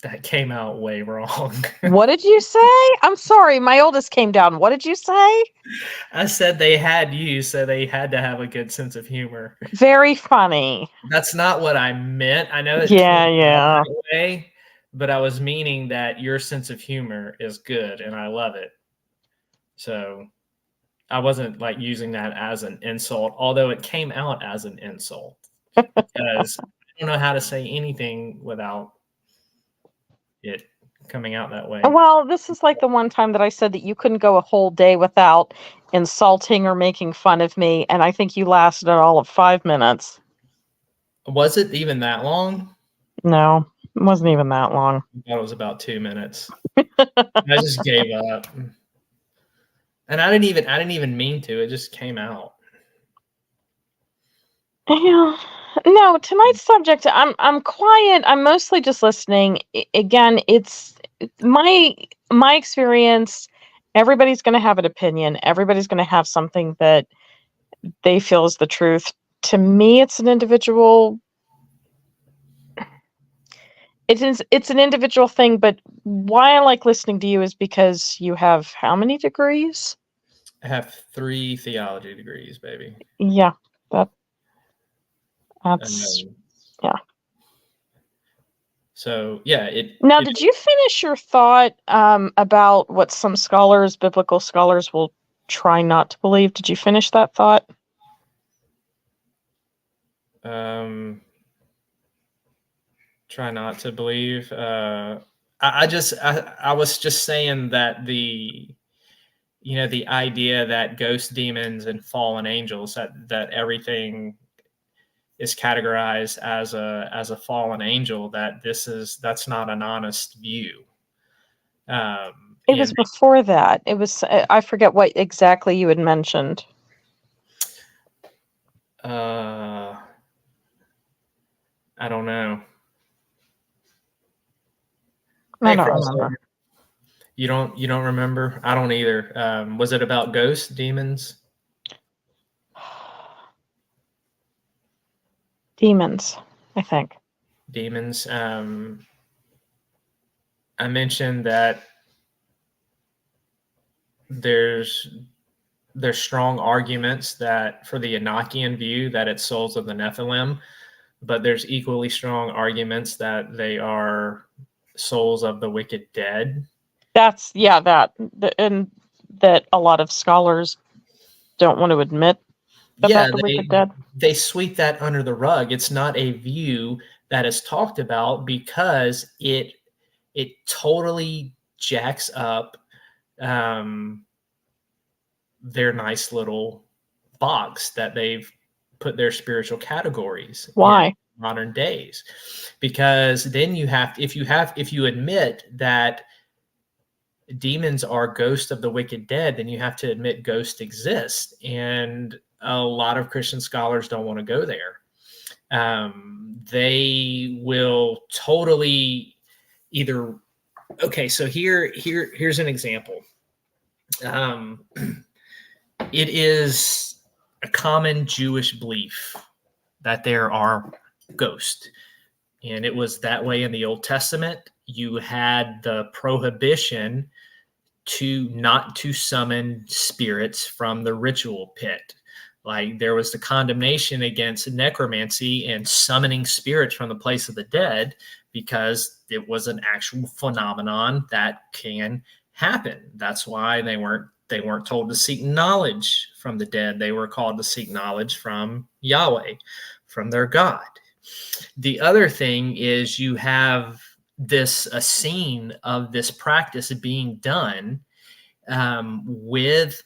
That came out way wrong. What did you say? I'm sorry, my oldest came down. What did you say? I said they had you, so they had to have a good sense of humor. Very funny. That's not what I meant. I know it Yeah. that way, but I was meaning that your sense of humor is good, and I love it. So I wasn't like using that as an insult, although it came out as an insult because I don't know how to say anything without it coming out that way. Well, this is like the one time that I said that you couldn't go a whole day without insulting or making fun of me, and I think you lasted all of 5 minutes. Was it even that long? No, it wasn't even that long. I thought it was about 2 minutes. I just gave up. And I didn't even mean to. It just came out. Yeah. No, tonight's subject, I'm quiet. I'm mostly just listening. Again, it's my experience. Everybody's going to have an opinion. Everybody's going to have something that they feel is the truth. to me, it's an individual. It's an individual thing, but why I like listening to you is because you have how many degrees? I have 3 theology degrees, baby. Yeah, that's Um, yeah. So yeah, Now, did you finish your thought about what some scholars, biblical scholars, will try not to believe? Did you finish that thought? Try not to believe. I was just saying that the idea that ghost demons and fallen angels, that everything is categorized as a fallen angel, that's not an honest view. It was And before that. It was I forget what exactly you had mentioned. I don't know. I Hey, don't Frostburger, remember. you don't remember? I don't either. Was it about ghosts, demons? Demons, I think. Demons. I mentioned that there's strong arguments that for the Enochian view that it's souls of the Nephilim, but there's equally strong arguments that they are souls of the wicked dead. That's and that a lot of scholars don't want to admit Yeah, about the wicked dead. they sweep that under the rug. It's not a view that is talked about because it totally jacks up their nice little box that they've put their spiritual categories in Why? modern days. Because then if you admit that demons are ghosts of the wicked dead, then you have to admit ghosts exist. And a lot of Christian scholars don't want to go there. They will totally either. Okay, so here's an example. It is a common Jewish belief that there are ghosts. And it was that way in the Old Testament. You had the prohibition to not to summon spirits from the ritual pit. Like there was the condemnation against necromancy and summoning spirits from the place of the dead because it was an actual phenomenon that can happen. That's why they weren't told to seek knowledge from the dead. They were called to seek knowledge from Yahweh, from their God. The other thing is you have a scene of this practice being done with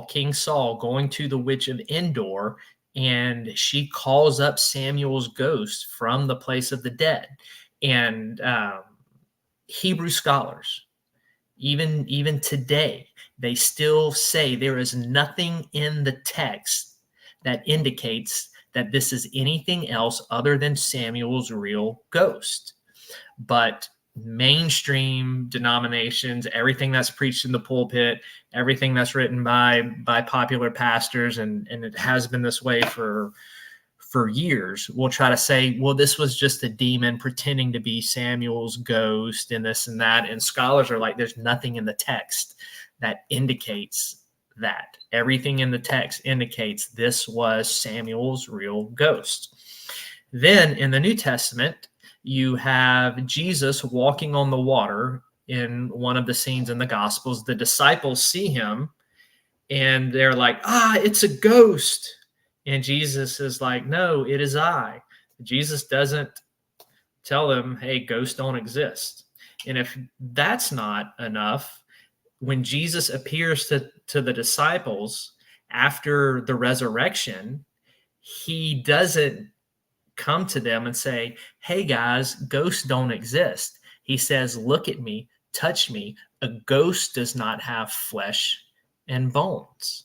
King Saul, going to the witch of Endor, and she calls up Samuel's ghost from the place of the dead. And Hebrew scholars, even today, they still say there is nothing in the text that indicates that this is anything else other than Samuel's real ghost. But mainstream denominations, everything that's preached in the pulpit, everything that's written by popular pastors, and it has been this way for years, will try to say, well, this was just a demon pretending to be Samuel's ghost and this and that. And scholars are like, there's nothing in the text that indicates that. Everything in the text indicates this was Samuel's real ghost. Then in the New Testament, you have Jesus walking on the water in one of the scenes in the Gospels. The disciples see him and they're like, it's a ghost. And Jesus is like, no, it is I. Jesus doesn't tell them, hey, ghosts don't exist. And if that's not enough, when Jesus appears to the disciples after the resurrection, he doesn't come to them and say, hey guys, ghosts don't exist. He says, look at me, touch me. A ghost does not have flesh and bones.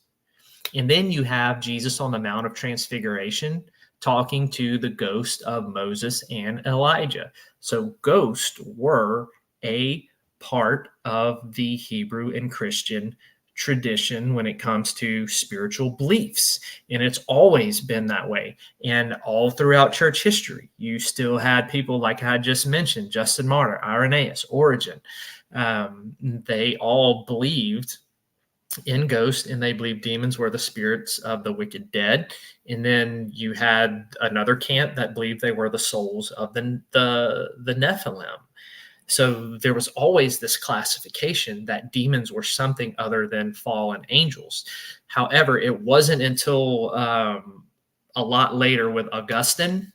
And then you have Jesus on the Mount of Transfiguration talking to the ghost of Moses and Elijah. So ghosts were a part of the Hebrew and Christian tradition when it comes to spiritual beliefs. And it's always been that way. And all throughout church history, you still had people like I just mentioned, Justin Martyr, Irenaeus, Origen. They all believed in ghosts, and they believed demons were the spirits of the wicked dead. And then you had another camp that believed they were the souls of the Nephilim. So there was always this classification that demons were something other than fallen angels. However, it wasn't until a lot later with Augustine,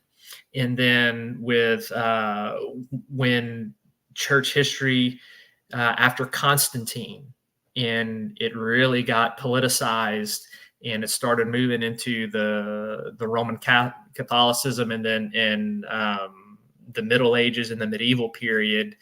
and then with when church history after Constantine, and it really got politicized, and it started moving into the Roman Catholicism, and then in the Middle Ages and the medieval period.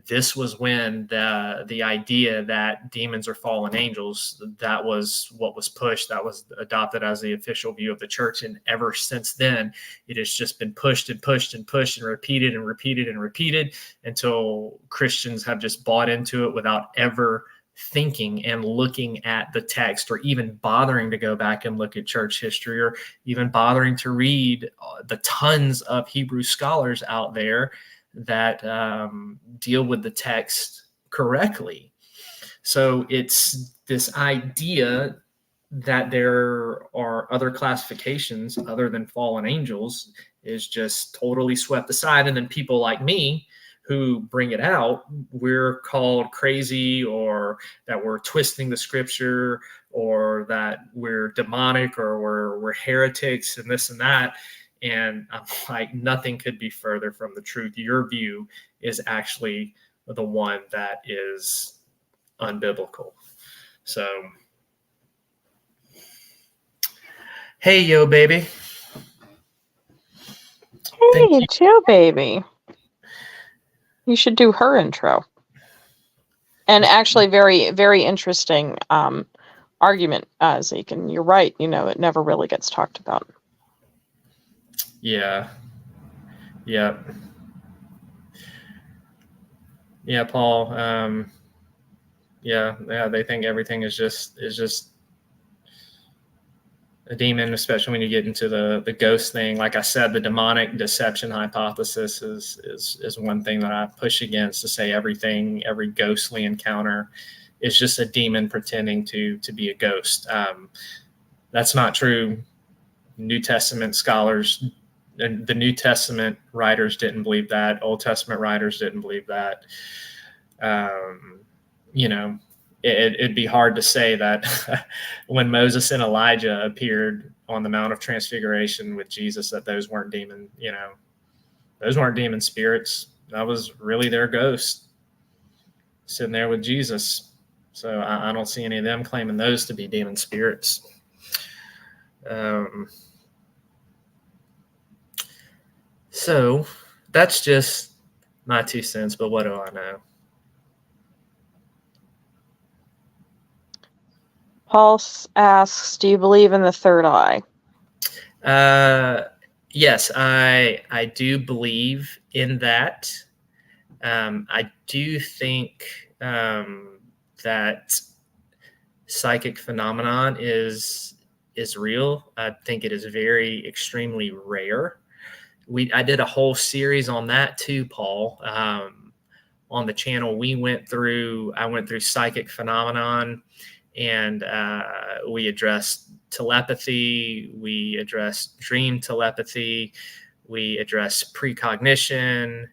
This was when the idea that demons are fallen angels, that was what was pushed, that was adopted as the official view of the church. And ever since then, it has just been pushed and pushed and pushed and repeated and repeated and repeated until Christians have just bought into it without ever thinking and looking at the text, or even bothering to go back and look at church history, or even bothering to read the tons of Hebrew scholars out there that deal with the text correctly. So it's this idea that there are other classifications other than fallen angels is just totally swept aside. And then people like me who bring it out, we're called crazy, or that we're twisting the scripture, or that we're demonic, or we're heretics and this and that. And I'm like, nothing could be further from the truth. Your view is actually the one that is unbiblical. So, hey, yo, baby. Hey, Joe, baby. You should do her intro. And actually, very, very interesting argument, Zeke. And you're right. It never really gets talked about. Yeah. Yeah, Paul. They think everything is just a demon, especially when you get into the ghost thing. Like I said, the demonic deception hypothesis is one thing that I push against, to say every ghostly encounter is just a demon pretending to be a ghost. That's not true. New Testament scholars, the New Testament writers didn't believe that. Old Testament writers didn't believe that. It'd be hard to say that when Moses and Elijah appeared on the Mount of Transfiguration with Jesus, that those weren't demon spirits. That was really their ghost sitting there with Jesus. So I don't see any of them claiming those to be demon spirits. So that's just my 2 cents, but what do I know? Paul asks, do you believe in the third eye? Yes, I do believe in that. I do think that psychic phenomenon is real. I think it is very extremely rare. I did a whole series on that too, Paul. On the channel, I went through psychic phenomenon, and we addressed telepathy, we addressed dream telepathy, we addressed precognition,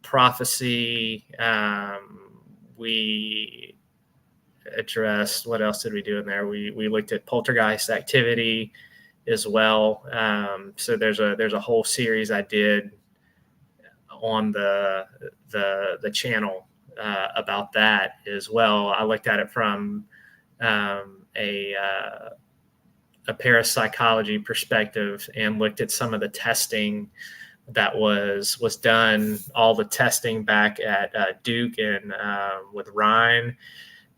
prophecy. We addressed, what else did we do in there? We looked at poltergeist activity as well. So there's a whole series I did on the channel about that as well. I looked at it from a parapsychology perspective, and looked at some of the testing that was done, all the testing back at Duke and with Ryan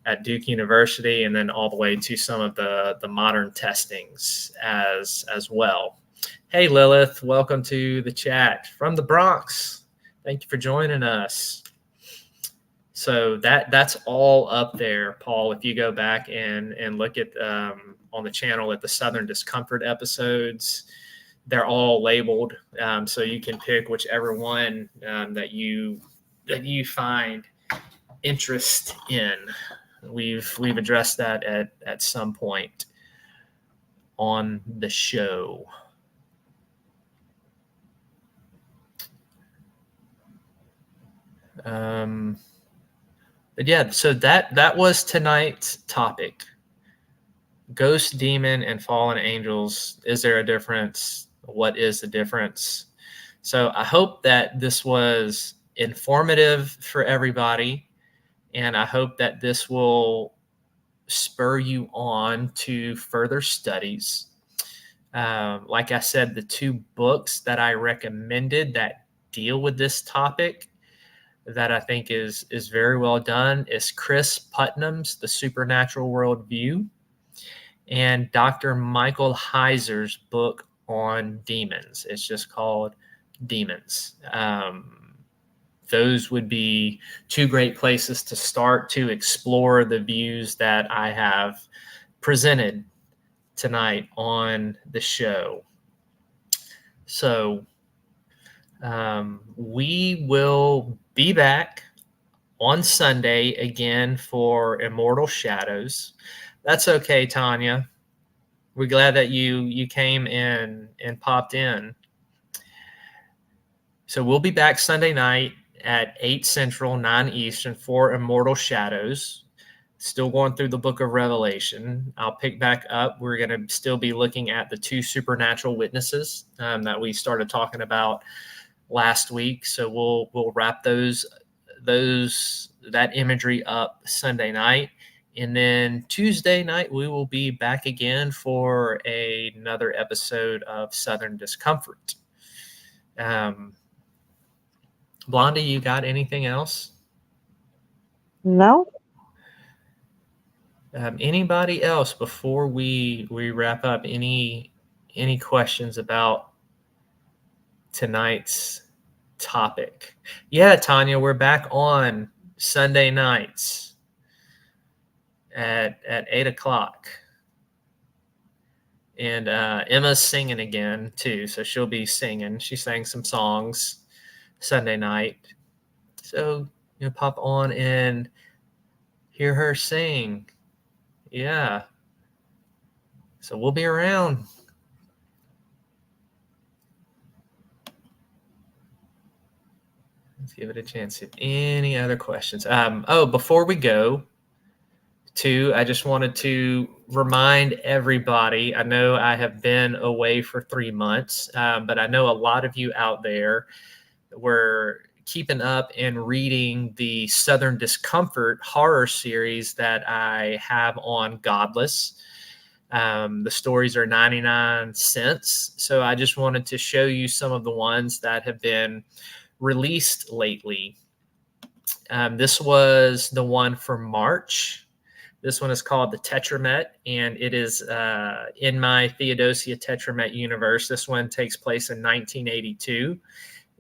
at Duke University, and then all the way to some of the modern testings as well. Hey, Lilith, welcome to the chat from the Bronx. Thank you for joining us. So that's all up there, Paul. If you go back and look at on the channel at the Southern Discomfort episodes, they're all labeled, so you can pick whichever one that you find interest in. We've addressed that at some point on the show. But yeah, so that was tonight's topic. Ghost, demon, and fallen angels. Is there a difference? What is the difference? So I hope that this was informative for everybody, and I hope that this will spur you on to further studies. Like I said, the two books that I recommended that deal with this topic that I think is very well done is Chris Putnam's The Supernatural Worldview and Dr. Michael Heiser's book on demons. It's just called Demons. Those would be two great places to start to explore the views that I have presented tonight on the show. So we will be back on Sunday again for Immortal Shadows. That's okay, Tanya. We're glad that you came in and popped in. So we'll be back Sunday night at 8 Central, 9 Eastern for Immortal Shadows. Still going through the book of Revelation. I'll pick back up. We're going to still be looking at the two supernatural witnesses that we started talking about last week. So we'll wrap that imagery up Sunday night. And then Tuesday night, we will be back again for another episode of Southern Discomfort. Blondie, you got anything else? No. Anybody else before we wrap up? Any questions about tonight's topic? Yeah, Tanya, we're back on Sunday nights at 8 o'clock. And Emma's singing again too, so she'll be singing. She sang some songs Sunday night, so pop on and hear her sing. Yeah, so we'll be around. Let's give it a chance. Any other questions? Before we go, I just wanted to remind everybody, I know I have been away for 3 months, but I know a lot of you out there were keeping up and reading the Southern Discomfort horror series that I have on Godless. The stories are 99 cents. So I just wanted to show you some of the ones that have been released lately. This was the one for March. This one is called The Tetramet, and it is in my Theodosia Tetramet universe. This one takes place in 1982,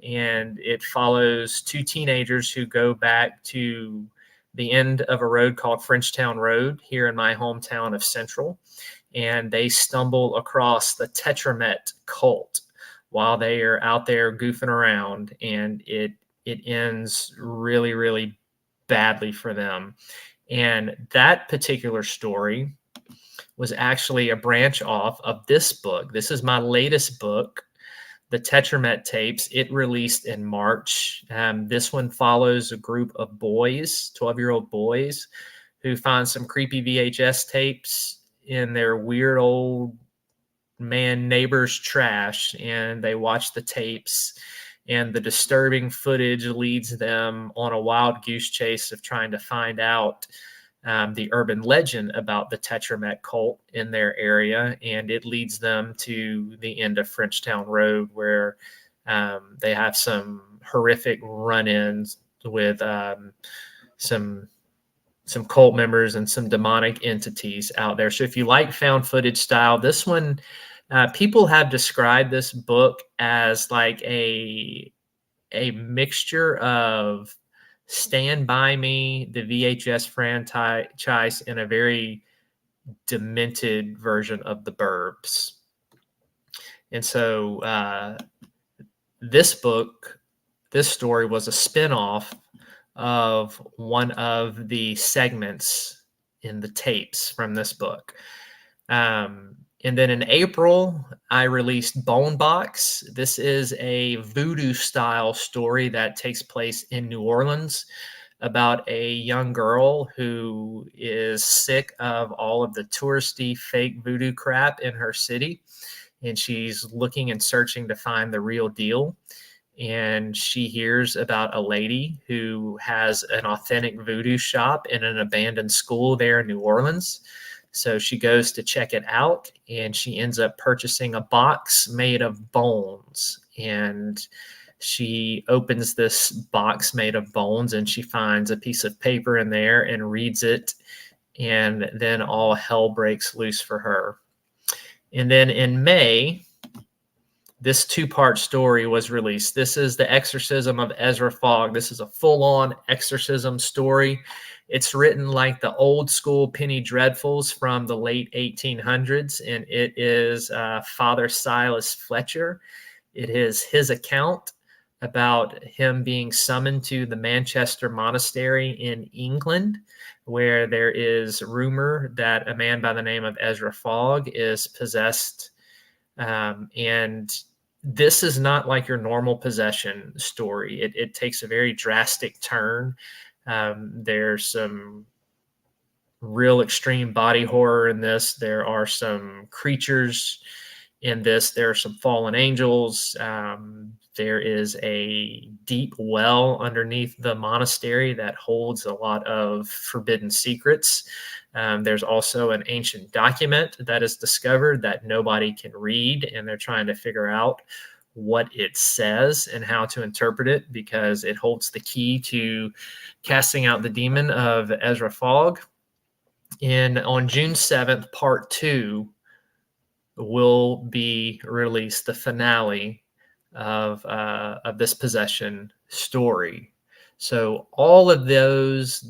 and it follows two teenagers who go back to the end of a road called Frenchtown Road here in my hometown of Central, and they stumble across the Tetramet cult while they are out there goofing around, and it ends really, really badly for them. And that particular story was actually a branch off of this book. This is my latest book, The Tetramet Tapes. It released in March. This one follows a group of boys, 12-year-old boys, who find some creepy VHS tapes in their weird old neighbor's trash, and they watch the tapes, and the disturbing footage leads them on a wild goose chase of trying to find out the urban legend about the Tetramet cult in their area, and it leads them to the end of Frenchtown Road, where they have some horrific run-ins with some cult members and some demonic entities out there. So if you like found footage style, this one, people have described this book as like a mixture of Stand By Me, the VHS franchise, in a very demented version of The Burbs. And so this story was a spinoff of one of the segments in the tapes from this book. And then in April, I released Bone Box. This is a voodoo style story that takes place in New Orleans about a young girl who is sick of all of the touristy fake voodoo crap in her city. And she's looking and searching to find the real deal. And she hears about a lady who has an authentic voodoo shop in an abandoned school there in New Orleans. So she goes to check it out, and she ends up purchasing a box made of bones. And she opens this box made of bones, and she finds a piece of paper in there and reads it. And then all hell breaks loose for her. And then in May, this 2-part story was released. This is The Exorcism of Ezra Fogg. This is a full-on exorcism story. It's written like the old school Penny Dreadfuls from the late 1800s, and it is Father Silas Fletcher. It is his account about him being summoned to the Manchester Monastery in England, where there is rumor that a man by the name of Ezra Fogg is possessed. And this is not like your normal possession story. It takes a very drastic turn. There's some real extreme body horror in this. There are some creatures in this. There are some fallen angels. There is a deep well underneath the monastery that holds a lot of forbidden secrets. There's also an ancient document that is discovered that nobody can read, and they're trying to figure out what it says and how to interpret it, because it holds the key to casting out the demon of Ezra Fogg. And on June 7th, part 2 will be released, the finale of this possession story. So all of those,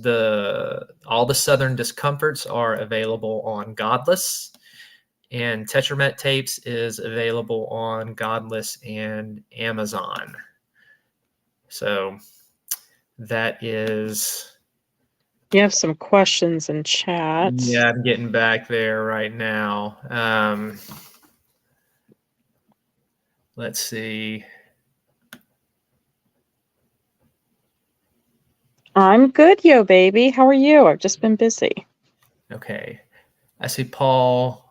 all the Southern Discomforts are available on Godless, and Tetramet Tapes is available on Godless and Amazon. So that is... You have some questions in chat. Yeah, I'm getting back there right now. Let's see. I'm good, yo baby. How are you? I've just been busy. Okay. I see Paul.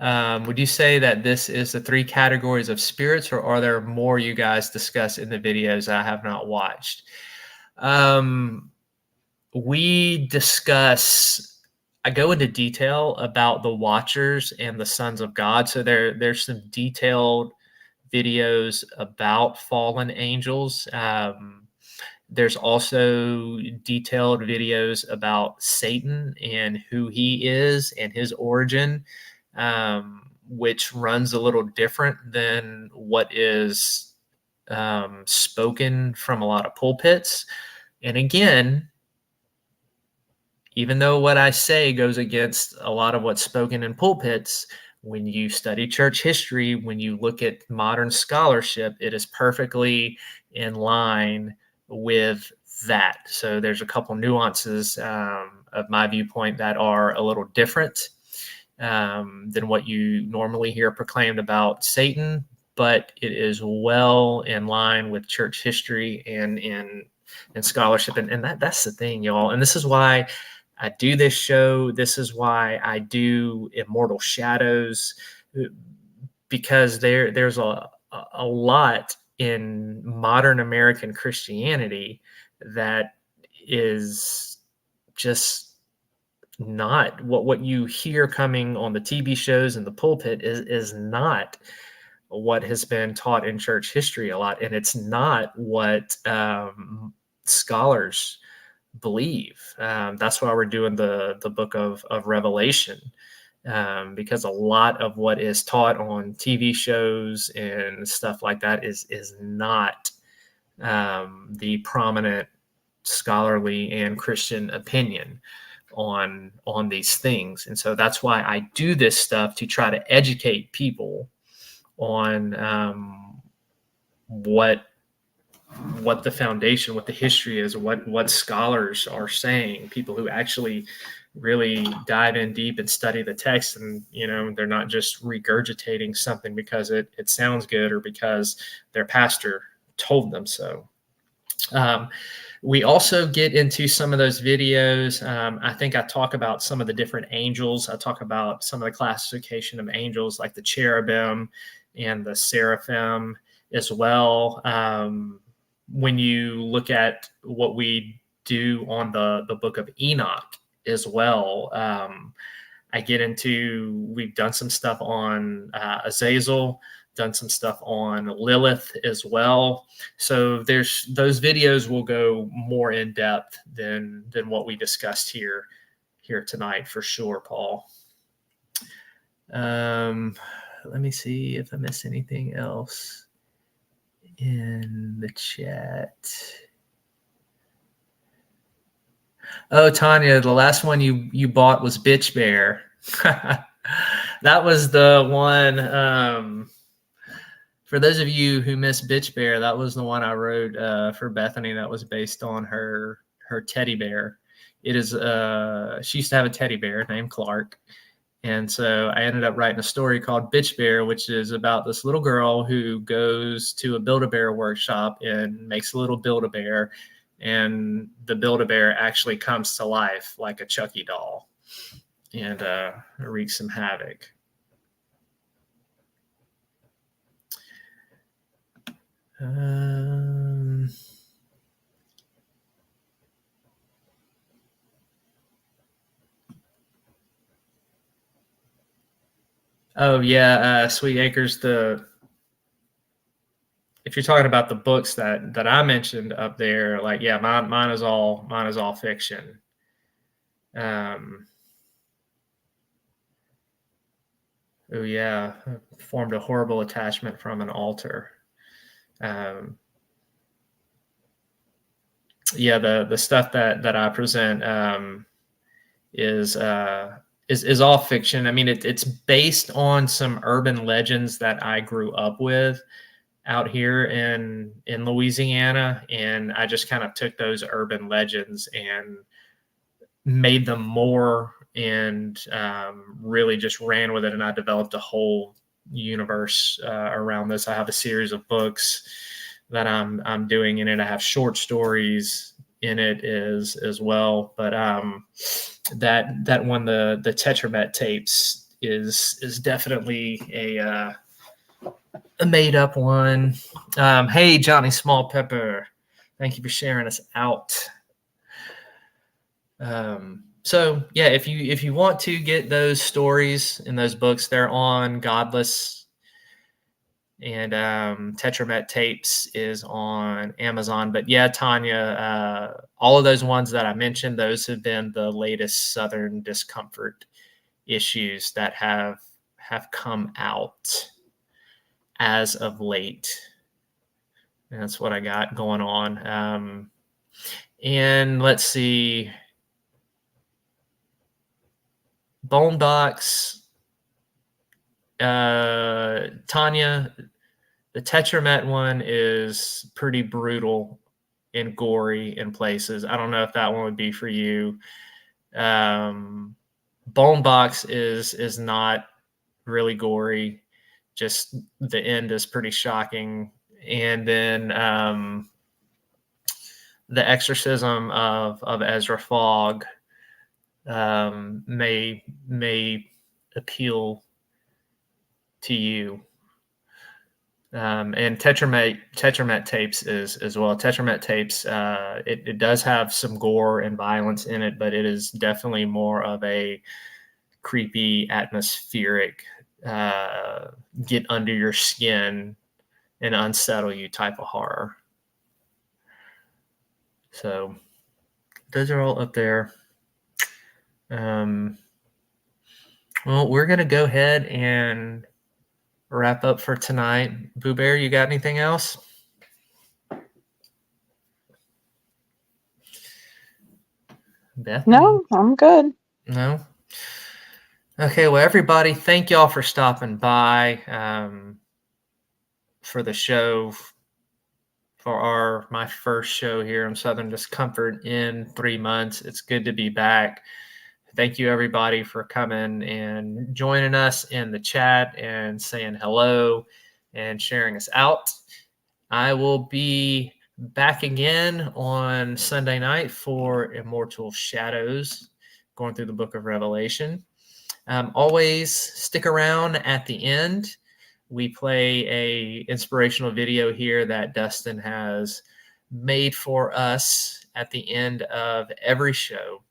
Would you say that this is the 3 categories of spirits, or are there more you guys discuss in the videos I have not watched? We discuss, I go into detail about the Watchers and the Sons of God. So there's some detailed videos about fallen angels. There's also detailed videos about Satan and who he is and his origin, which runs a little different than what is spoken from a lot of pulpits. And again, even though what I say goes against a lot of what's spoken in pulpits, when you study church history, when you look at modern scholarship, it is perfectly in line with that. So there's a couple nuances of my viewpoint that are a little different than what you normally hear proclaimed about Satan, but it is well in line with church history and in scholarship. And that's the thing, y'all. And this is why I do this show. This is why I do Immortal Shadows, because there's a lot in modern American Christianity that is just not what you hear coming on the TV shows and the pulpit is not what has been taught in church history a lot. And it's not what scholars believe. That's why we're doing the book of Revelation, because a lot of what is taught on TV shows and stuff like that is not the prominent scholarly and Christian opinion on these things. And so that's why I do this stuff, to try to educate people on what the foundation, what the history is, what scholars are saying, people who actually really dive in deep and study the text, and they're not just regurgitating something because it sounds good or because their pastor told them so. We also get into some of those videos. I think I talk about some of the different angels. I talk about some of the classification of angels, like the cherubim and the seraphim as well. When you look at what we do on the book of Enoch as well, I get into, we've done some stuff on Azazel, done some stuff on Lilith as well. So there's those videos will go more in depth than what we discussed here tonight, for sure, Paul. Let me see if I miss anything else in the chat. Oh, Tanya, the last one you bought was Bitch Bear. That was the one. For those of you who missed Bitch Bear, that was the one I wrote for Bethany. That was based on her teddy bear. It is she used to have a teddy bear named Clark. And so I ended up writing a story called Bitch Bear, which is about this little girl who goes to a Build-A-Bear workshop and makes a little Build-A-Bear. And the Build-A-Bear actually comes to life like a Chucky doll and wreaks some havoc. Oh yeah, Sweet Acres. If you're talking about the books that I mentioned up there, like, yeah, mine is all fiction. Oh yeah, formed a horrible attachment from an altar. Yeah, the stuff that I present is all fiction. I mean, it's based on some urban legends that I grew up with out here in Louisiana, and I just kind of took those urban legends and made them more, and really just ran with it. And I developed a whole universe around this. I have a series of books that I'm doing in it. I have short stories in it as well. But that one, the Tetramet tapes, is definitely a made up one. Hey, Johnny Small Pepper, thank you for sharing us out. So yeah, if you want to get those stories in those books, they're on Godless, and Tetramet Tapes is on Amazon. But yeah, Tanya, all of those ones that I mentioned, those have been the latest Southern Discomfort issues that have come out as of late. And that's what I got going on. And let's see. Bonebox, Tanya, the Tetramet one is pretty brutal and gory in places. I don't know if that one would be for you. Bonebox is not really gory. Just the end is pretty shocking. And then the Exorcism of Ezra Fogg may appeal to you. And Tetramet Tapes is as well. Tetramet Tapes, it does have some gore and violence in it, but it is definitely more of a creepy, atmospheric, get under your skin and unsettle you type of horror. So those are all up there. Well, we're going to go ahead and wrap up for tonight. Boo Bear, you got anything else? Bethany? No, I'm good. No? Okay, well, everybody, thank y'all for stopping by for the show, for my first show here on Southern Discomfort in 3 months. It's good to be back. Thank you, everybody, for coming and joining us in the chat and saying hello and sharing us out. I will be back again on Sunday night for Immortal Shadows, going through the book of Revelation. Always stick around at the end. We play a inspirational video here that Dustin has made for us at the end of every show.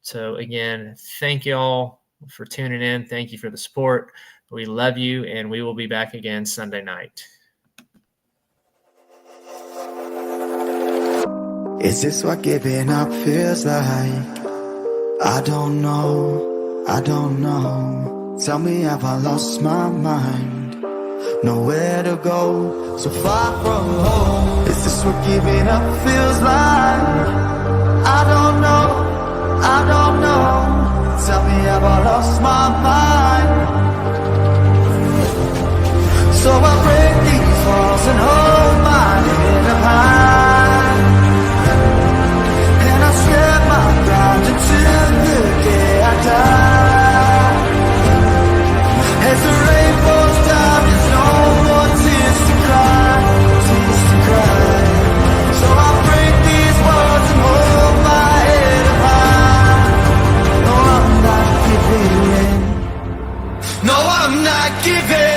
So again, thank you all for tuning in. Thank you for the support. We love you, and we will be back again Sunday night. Is this what giving up feels like? I don't know, I don't know. Tell me, have I lost my mind? Nowhere to go, so far from home. Is this what giving up feels like? I don't know, I don't know. Tell me, have I lost my mind? So I break these walls and hold my head up high, and I swear my ground until the day I die. As the rain falls down, there's no more tears to cry, tears to cry. So I break these walls and hold my head up high. No, I'm not giving in. No, I'm not giving in.